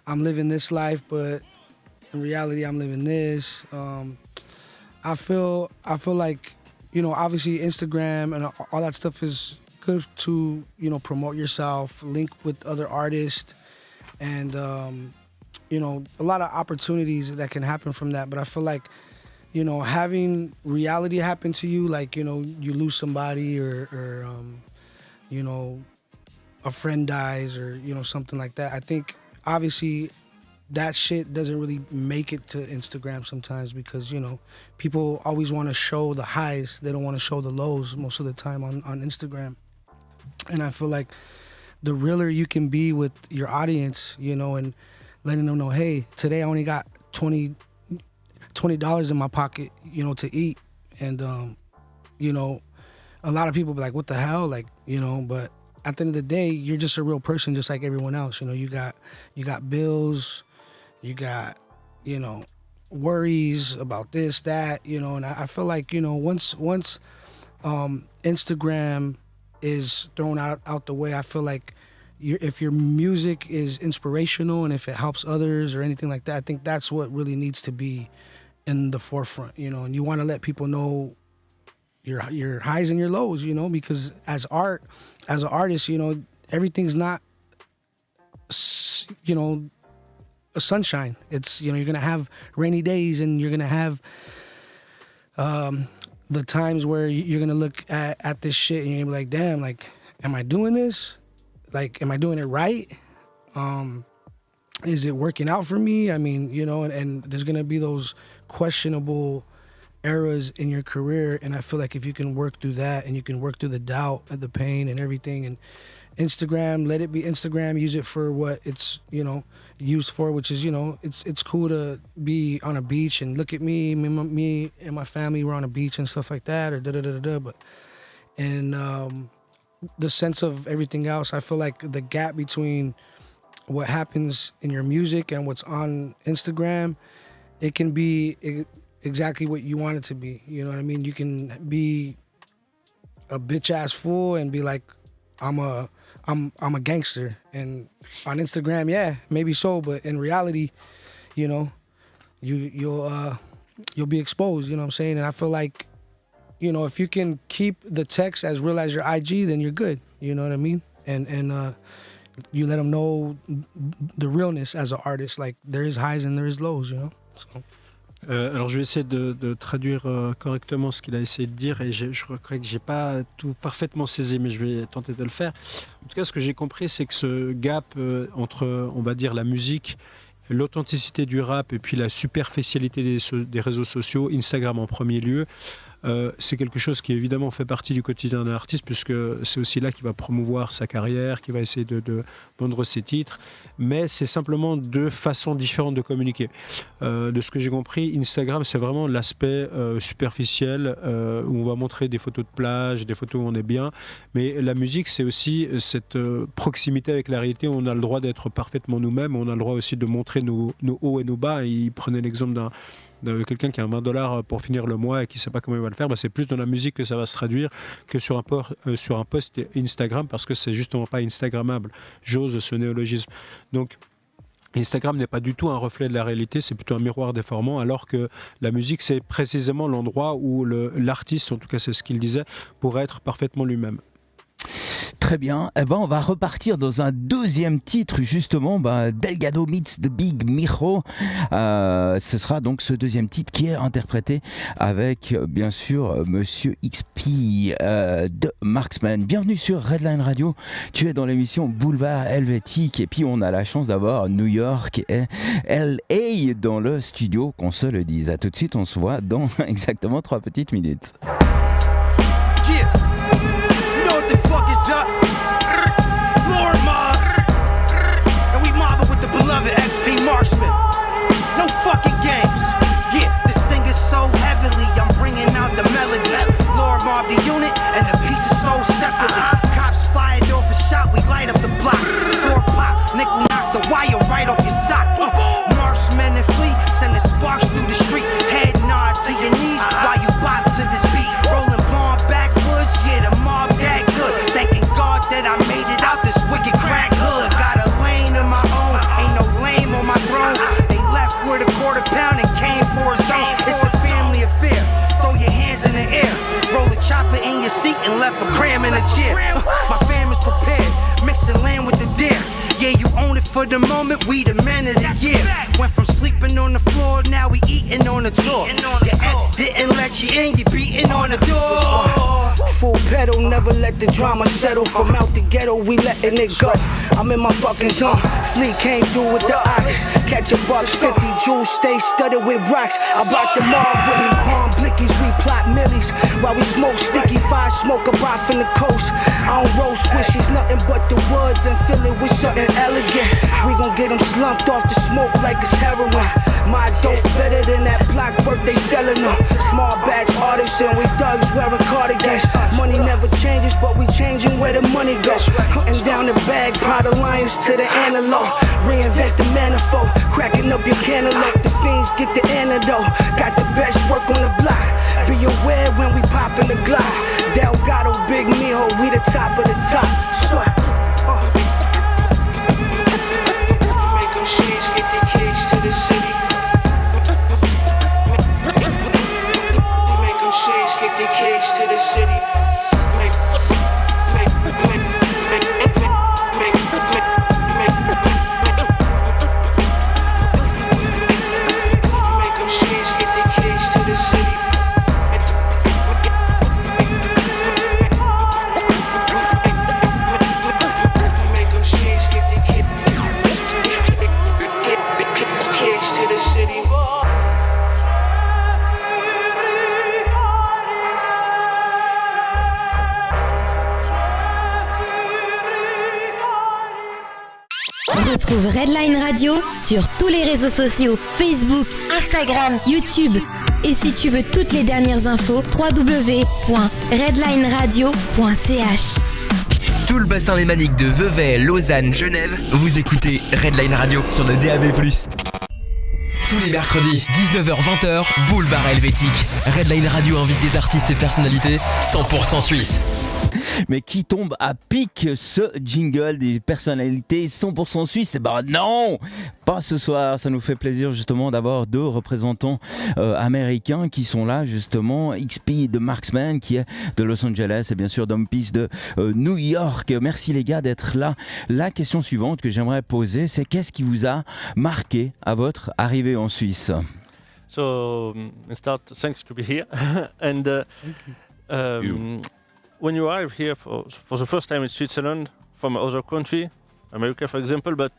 I'm living this life, but in reality I'm living this. I feel like, you know, obviously Instagram and all that stuff is good to, you know, promote yourself, link with other artists, and you know, a lot of opportunities that can happen from that. But I feel like, you know, having reality happen to you, like, you know, you lose somebody or you know, a friend dies or, you know, something like that. I think obviously that shit doesn't really make it to Instagram sometimes because, you know, people always want to show the highs. They don't want to show the lows most of the time on Instagram. And I feel like the realer you can be with your audience, you know, and letting them know, hey, today I only got $20 in my pocket, you know, to eat. And, you know, a lot of people be like, what the hell? Like, you know, but at the end of the day, you're just a real person just like everyone else. You know, you got bills, you got, you know, worries about this, that, you know, and I feel like, you know, once Instagram is thrown out the way, I feel like if your music is inspirational and if it helps others or anything like that, I think that's what really needs to be in the forefront, you know, and you want to let people know your highs and your lows, you know, because as an artist, you know, everything's not, you know, a sunshine. It's, you know, you're going to have rainy days and you're going to have the times where you're going to look at this shit and you're going to be like, damn, like, am I doing this? Like, am I doing it right? Is it working out for me? I mean, you know, and there's going to be those questionable eras in your career, and I feel like if you can work through that and you can work through the doubt and the pain and everything, and Instagram, let it be Instagram, use it for what it's, you know, used for, which is, you know, it's cool to be on a beach and look at me and my family were on a beach and stuff like that, or da-da-da-da-da, but and the sense of everything else, I feel like the gap between what happens in your music and what's on Instagram, it can be exactly what you want it to be. You know what I mean? You can be a bitch ass fool and be like, I'm a gangster. And on Instagram, yeah, maybe so, but in reality, you know, you'll be exposed, you know what I'm saying? And I feel like, you know, if you can keep the text as real as your IG, then you're good. You know what I mean? And you let them know the realness as an artist. Like, there is highs and there is lows, you know? So. Alors je vais essayer de traduire correctement ce qu'il a essayé de dire et je crois que j'ai pas tout parfaitement saisi, mais je vais tenter de le faire. En tout cas, ce que j'ai compris, c'est que ce gap entre, on va dire, la musique, l'authenticité du rap et puis la superficialité des réseaux sociaux, Instagram en premier lieu, c'est quelque chose qui évidemment fait partie du quotidien d'un artiste, puisque c'est aussi là qu'il va promouvoir sa carrière, qu'il va essayer de vendre ses titres, mais c'est simplement deux façons différentes de communiquer. De ce que j'ai compris, Instagram, c'est vraiment l'aspect superficiel, où on va montrer des photos de plage, des photos où on est bien, mais la musique, c'est aussi cette proximité avec la réalité, où on a le droit d'être parfaitement nous-mêmes, on a le droit aussi de montrer nos hauts et nos bas. Et il prenait l'exemple de quelqu'un qui a $20 pour finir le mois et qui ne sait pas comment il va le faire, c'est plus dans la musique que ça va se traduire que sur un post Instagram, parce que c'est justement pas Instagrammable. J'ose ce néologisme. Donc Instagram n'est pas du tout un reflet de la réalité, c'est plutôt un miroir déformant, alors que la musique, c'est précisément l'endroit où l'artiste, en tout cas c'est ce qu'il disait, pourrait être parfaitement lui-même. Très bien, eh ben on va repartir dans un deuxième titre justement, Delgado meets the Big Miro. Ce sera donc ce deuxième titre qui est interprété avec bien sûr Monsieur XP de Marxman. Bienvenue sur Redline Radio, tu es dans l'émission Boulevard Helvétique et puis on a la chance d'avoir New York et LA dans le studio, qu'on se le dise. À tout de suite, on se voit dans exactement 3 petites minutes. The fuck is up? Lord Mob. And we mobbing with the beloved XP Marxman. No fucking games. Yeah, the singer's so heavily, I'm bringing out the melody. mob the unit, and the pieces sold separately. Cops fired off a shot, we light up the block. 4 pop, nickel knock the wire right off your sock. Marksmen and flee, sending sparks through the street. Head nod to your knees while you bop to this beat. Rolling bomb backwoods, yeah, the mob that good. Thanking God that I made it out this wicked crack hood. Got a lane of my own, ain't no lame on my throne. They left with a quarter pound and came for a zone. It's a family affair, throw your hands in the air. Roll a chopper in your seat and left a gram in a chair. My fam is prepared, mixing land with the deer. Yeah, you own it for the moment, we the man of the year. Went from sleeping on the floor, now we eating on the tour. Your ex didn't let you in, you beating on the door. Full pedal, never let the drama settle. From out the ghetto, we letting it go. I'm in my fucking zone. Fleet came through with the ox. Catch a bucks, 50 jewels, stay studded with rocks. I brought them all with me, palm blickies, we plot millies. While we smoke sticky fire, smoke a bar from the coast. I don't roll swishes, nothing but the woods and fill it with something elegant. We gon' get them slumped off the smoke like it's heroin. My dope better than that block birthday selling them. Small batch artists and we thugs wearing cardigans. Money never changes, but we changing where the money goes. Hunting down the bag, Pride Alliance to the antelope. Reinvent the manifold, cracking up your cantaloupe. The fiends get the antidote. Got the best work on the block. Be aware when we poppin' the Glock. Delgado, Big Mijo, we the top of the top. Swat. Make them shades, get the keys to the city. Make them shades, get the keys to the city. Retrouve Redline Radio sur tous les réseaux sociaux, Facebook, Instagram, YouTube. Et si tu veux toutes les dernières infos, www.redlineradio.ch. Tout le bassin lémanique de Vevey, Lausanne, Genève, vous écoutez Redline Radio sur le DAB+. Tous les mercredis, 19h-20h, Boulevard Helvétique. Redline Radio invite des artistes et personnalités 100% suisses. Mais qui tombe à pic ce jingle des personnalités 100% suisses? Bah non, pas ce soir. Ça nous fait plaisir justement d'avoir 2 représentants américains qui sont là justement. XP de Marxman qui est de Los Angeles et bien sûr Dompeace de New York. Merci les gars d'être là. La question suivante que j'aimerais poser, c'est qu'est-ce qui vous a marqué à votre arrivée en Suisse? So, start, thanks to be here. And when you arrive here for the first time in Switzerland from another country, America for example, but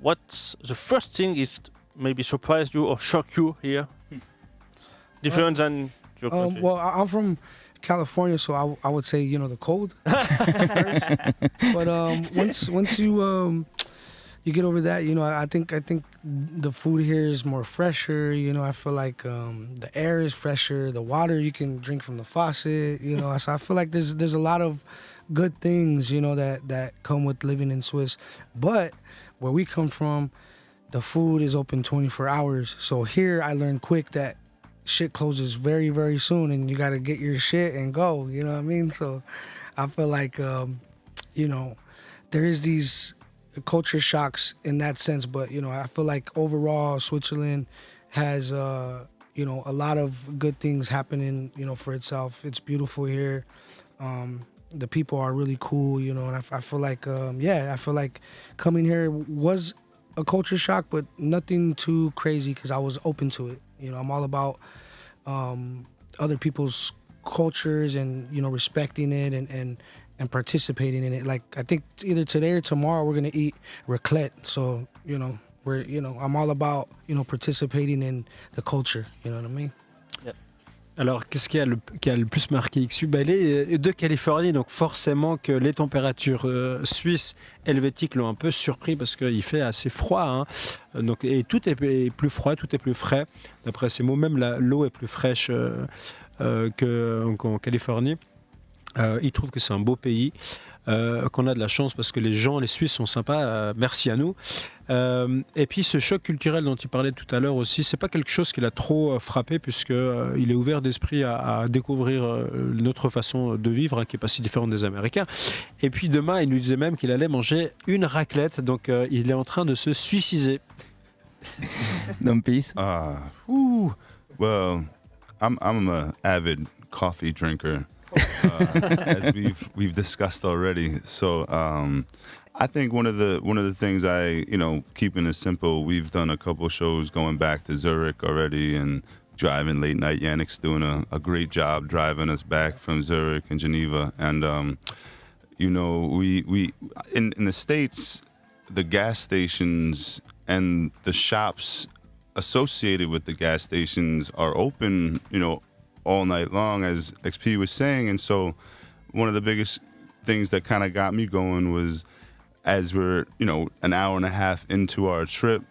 what's the first thing is maybe surprised you or shocked you here? Different than your country? Well, I'm from California, so I would say, the cold. But once you get over that, I think the food here is more fresher. I feel like the air is fresher. The water you can drink from the faucet. So I feel like there's a lot of good things, that come with living in Swiss. But where we come from, the food is open 24 hours. So here I learned quick that shit closes very, very soon, and you got to get your shit and go. You know what I mean? So I feel like there is these culture shocks in that sense, but I feel like overall Switzerland has a lot of good things happening for itself. It's beautiful here. The people are really cool, and I feel like I feel like coming here was a culture shock, but nothing too crazy because I was open to it. I'm all about other people's cultures and respecting it and participating in it. Like I think either today or tomorrow we're gonna eat raclette. So I'm all about participating in the culture. You know what I mean? Yeah. Alors, qu'est-ce qui a le plus marqué XP? Elle est de Californie, donc forcément que les températures suisses helvétiques l'ont un peu surpris parce qu'il fait assez froid. Hein. Donc, et tout est plus froid, tout est plus frais. D'après ces mots, même l'eau est plus fraîche qu'en Californie. Il trouve que c'est un beau pays, qu'on a de la chance parce que les Suisses sont sympas, merci à nous. Et puis ce choc culturel dont il parlait tout à l'heure aussi, c'est pas quelque chose qui l'a trop frappé puisque il est ouvert d'esprit à découvrir notre façon de vivre, qui est pas si différente des Américains. Et puis demain, il nous disait même qu'il allait manger une raclette, donc il est en train de se suicider. Dompeace? Well, I'm an avid coffee drinker. As we've discussed already. So I think one of the things keeping it simple, we've done a couple shows going back to Zurich already and driving late night. Yannick's doing a great job driving us back from Zurich and Geneva. And we in the States, the gas stations and the shops associated with the gas stations are open, all night long, as XP was saying. And so one of the biggest things that kind of got me going was, as we're, an hour and a half into our trip,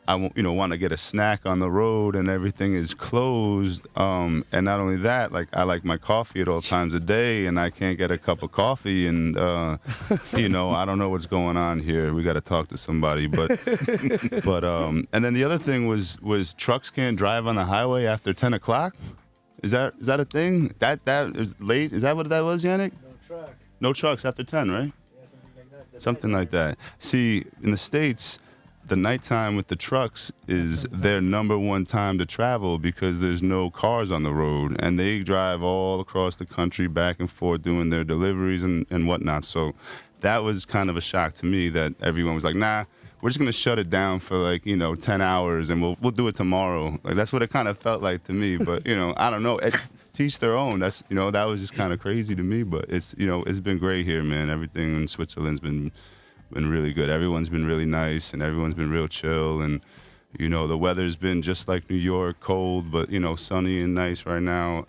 I want to get a snack on the road and everything is closed. And not only that, I like my coffee at all times of day and I can't get a cup of coffee and, I don't know what's going on here. We got to talk to somebody. But and then the other thing was trucks can't drive on the highway after 10 o'clock. Is that a thing? That is late? Is that what that was, Yannick? No trucks after 10, right? Yeah, something like that. See, in the States, the nighttime with the trucks is their number one time to travel because there's no cars on the road. And they drive all across the country back and forth doing their deliveries and whatnot. So that was kind of a shock to me that everyone was like, nah, we're just going to shut it down for 10 hours and we'll do it tomorrow. That's what it kind of felt like to me. But, I don't know. Teach their own. That's, that was just kind of crazy to me. But it's, it's been great here, man. Everything in Switzerland's been really good. Everyone's been really nice and everyone's been real chill. And, the weather's been just like New York, cold, but, sunny and nice right now.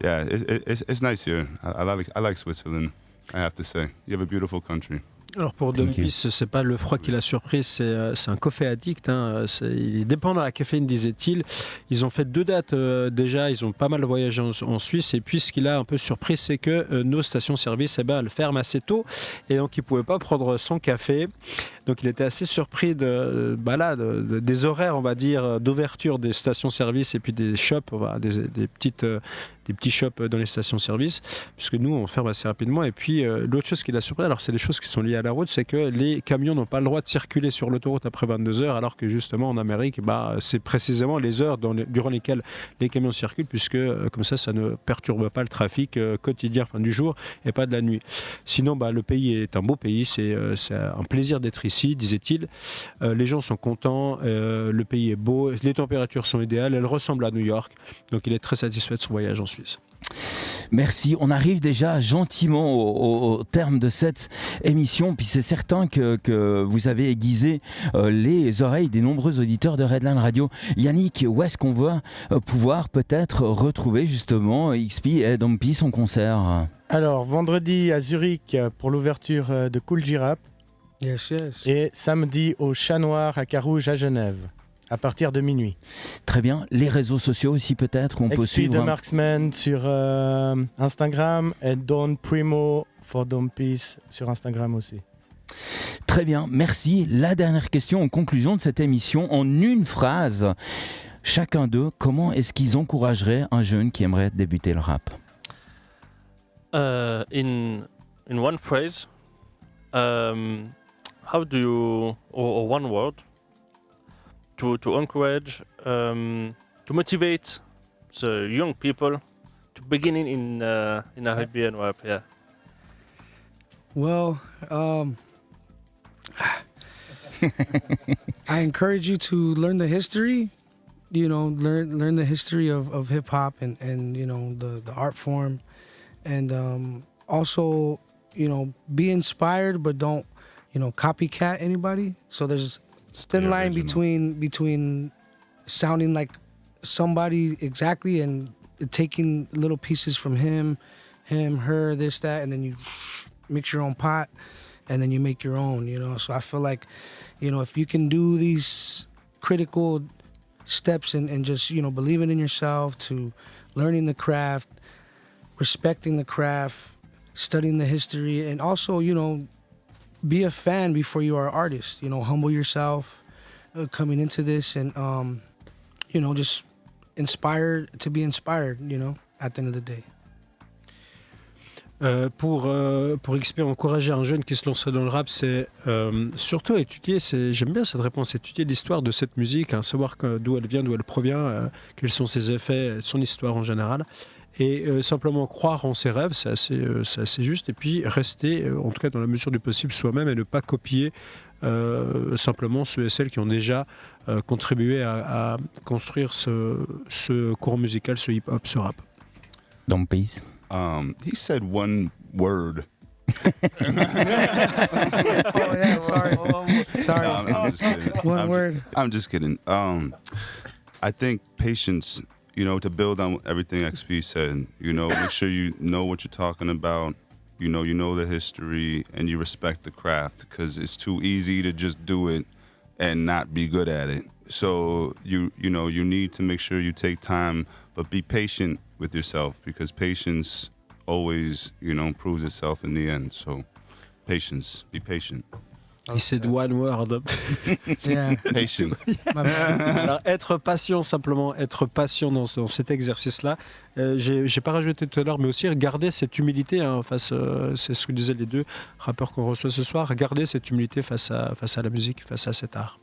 It's nice here. I like Switzerland, I have to say. You have a beautiful country. Alors pour Dompeace, c'est pas le froid qui l'a surpris, c'est un coffee addict. Il est dépendant à la caféine, disait-il. Ils ont fait 2 dates déjà, ils ont pas mal voyagé en Suisse. Et puis ce qui l'a un peu surpris, c'est que nos stations-service, elles ferment assez tôt. Et donc il pouvait pas prendre son café. Donc il était assez surpris des horaires, on va dire, d'ouverture des stations-service et puis des shops, des petits shops dans les stations-service, puisque nous, on ferme assez rapidement. Et puis, l'autre chose qui l'a surpris, alors c'est des choses qui sont liées à la route, c'est que les camions n'ont pas le droit de circuler sur l'autoroute après 22 heures, alors que justement, en Amérique, c'est précisément les heures durant lesquelles les camions circulent, puisque comme ça ne perturbe pas le trafic quotidien, du jour, et pas de la nuit. Sinon, le pays est un beau pays, c'est un plaisir d'être ici, disait-il. Les gens sont contents, le pays est beau, les températures sont idéales, elles ressemblent à New York, donc il est très satisfait de son voyage en Suisse. Merci, on arrive déjà gentiment au terme de cette émission, puis c'est certain que vous avez aiguisé les oreilles des nombreux auditeurs de Redline Radio. Yannick, où est-ce qu'on va pouvoir peut-être retrouver justement XP et Dompeace en concert? Alors, vendredi à Zurich pour l'ouverture de Cool J-Rap. Yes. Et samedi au Chat Noir à Carouge à Genève. À partir de minuit. Très bien. Les réseaux sociaux aussi peut-être où on peut suivre. XP de Marxman sur Instagram et Don Primo for Dompeace sur Instagram aussi. Très bien, merci. La dernière question en conclusion de cette émission, en une phrase. Chacun d'eux, comment est-ce qu'ils encourageraient un jeune qui aimerait débuter le rap? In one phrase, how do you, or one word, to encourage, to motivate the young people to begin in R&B and rap? Yeah. Well, I encourage you to learn the history. Learn the history of hip hop and the art form, and also be inspired, but don't copycat anybody. So there's thin line between sounding like somebody exactly and taking little pieces from him, her, this, that, and then you mix your own pot and then you make your own, So I feel like, if you can do these critical steps and just, believing in yourself to learning the craft, respecting the craft, studying the history, and also, be a fan before you are an artist. Humble yourself coming into this, and just inspired to be inspired. At the end of the day. Pour XP, encourager un jeune qui se lancerait dans le rap, c'est surtout étudier, j'aime bien cette réponse, étudier l'histoire de cette musique, savoir d'où elle vient, d'où elle provient, quels sont ses effets, son histoire en général, et simplement croire en ses rêves, c'est assez juste, et puis rester, en tout cas dans la mesure du possible, soi-même, et ne pas copier simplement ceux et celles qui ont déjà contribué à construire ce courant musical, ce hip-hop, ce rap. Dompeace. He said one word. Oh yeah, sorry. Sorry. No, I'm just kidding. One word. I'm just kidding. I think patience, to build on everything XP said, make sure you know what you're talking about, you know the history, and you respect the craft, because it's too easy to just do it and not be good at it. So you need to make sure you take time, but be patient with yourself, because patience always, proves itself in the end. So patience, be patient. He said one word. Yeah. Patient. Alors, être patient, simplement être patient dans cet exercice-là. J'ai pas rajouté tout à l'heure, mais aussi garder cette humilité face. C'est ce que disaient les deux rappeurs qu'on reçoit ce soir. Garder cette humilité face à la musique, face à cet art.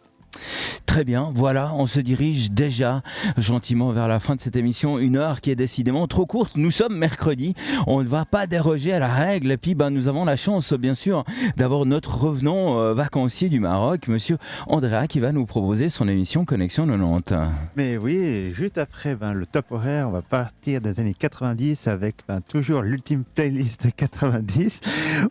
Très bien, voilà, on se dirige déjà gentiment vers la fin de cette émission, une heure qui est décidément trop courte. Nous sommes mercredi, on ne va pas déroger à la règle, et puis nous avons la chance bien sûr d'avoir notre revenant vacancier du Maroc, monsieur Andrea, qui va nous proposer son émission Connexion 90. Mais oui, juste après le top horaire, on va partir des années 90 avec toujours l'ultime playlist 90.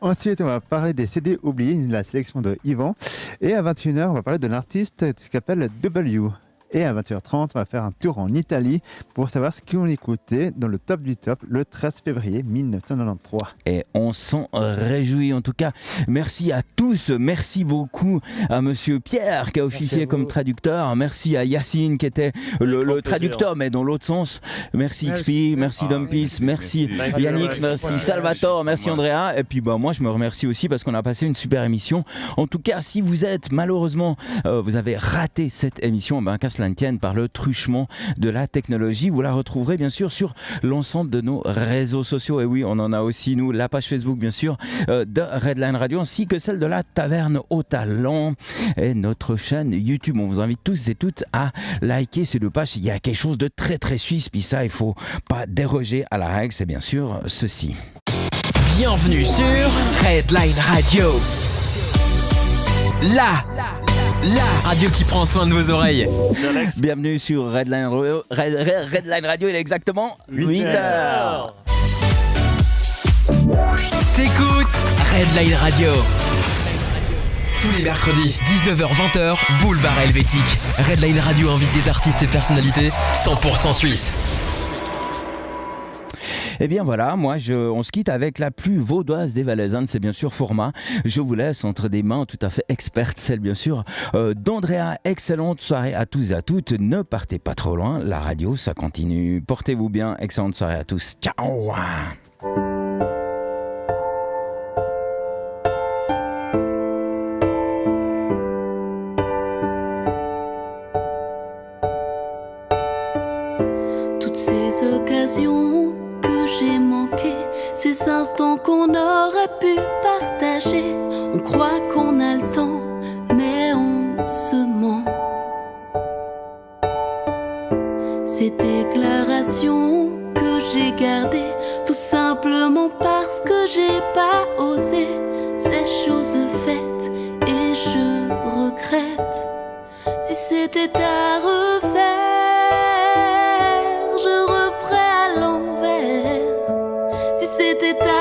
Ensuite, on va parler des CD oubliés, la sélection de Yvan, et à 21h, on va parler de l'artiste qui s'appelle W. Et à 20h30, on va faire un tour en Italie pour savoir ce qu'on écoutait dans le top du top le 13 février 1993. Et on s'en réjouit en tout cas. Merci à tous, merci beaucoup à monsieur Pierre qui a officié comme traducteur, merci à Yacine qui était le traducteur mais dans l'autre sens. Merci XP, merci Dompeace, merci Yannick, merci Salvatore, merci Andrea. Et puis moi je me remercie aussi parce qu'on a passé une super émission. En tout cas, si vous êtes malheureusement, vous avez raté cette émission, qu'à cela ne tienne par le truchement de la technologie, vous la retrouverez bien sûr sur l'ensemble de nos réseaux sociaux. Et oui, on en a aussi nous, la page Facebook bien sûr de Redline Radio, ainsi que celle de la Taverne au Talent et notre chaîne YouTube. On vous invite tous et toutes à liker ces deux pages. Il y a quelque chose de très très suisse, puis ça il faut pas déroger à la règle, c'est bien sûr ceci. Bienvenue sur Redline Radio. La radio qui prend soin de vos oreilles. Bienvenue sur Redline Radio, il est exactement 8h. T'écoutes Redline Radio. Tous les mercredis, 19h-20h, Boulevard Helvétique. Redline Radio invite des artistes et personnalités 100% suisses. Eh bien voilà, on se quitte avec la plus vaudoise des Valaisannes, c'est bien sûr Format. Je vous laisse entre des mains tout à fait expertes, celle bien sûr d'Andrea. Excellente soirée à tous et à toutes. Ne partez pas trop loin, la radio ça continue. Portez-vous bien, excellente soirée à tous. Ciao. Toutes ces occasions que j'ai manqué, ces instants qu'on aurait pu partager. On croit qu'on a le temps, mais on se ment. Ces déclarations que j'ai gardées, tout simplement parce que j'ai pas osé. Ces choses faites et je regrette. Si c'était à refaire, je referais à l'envers. Si c'était à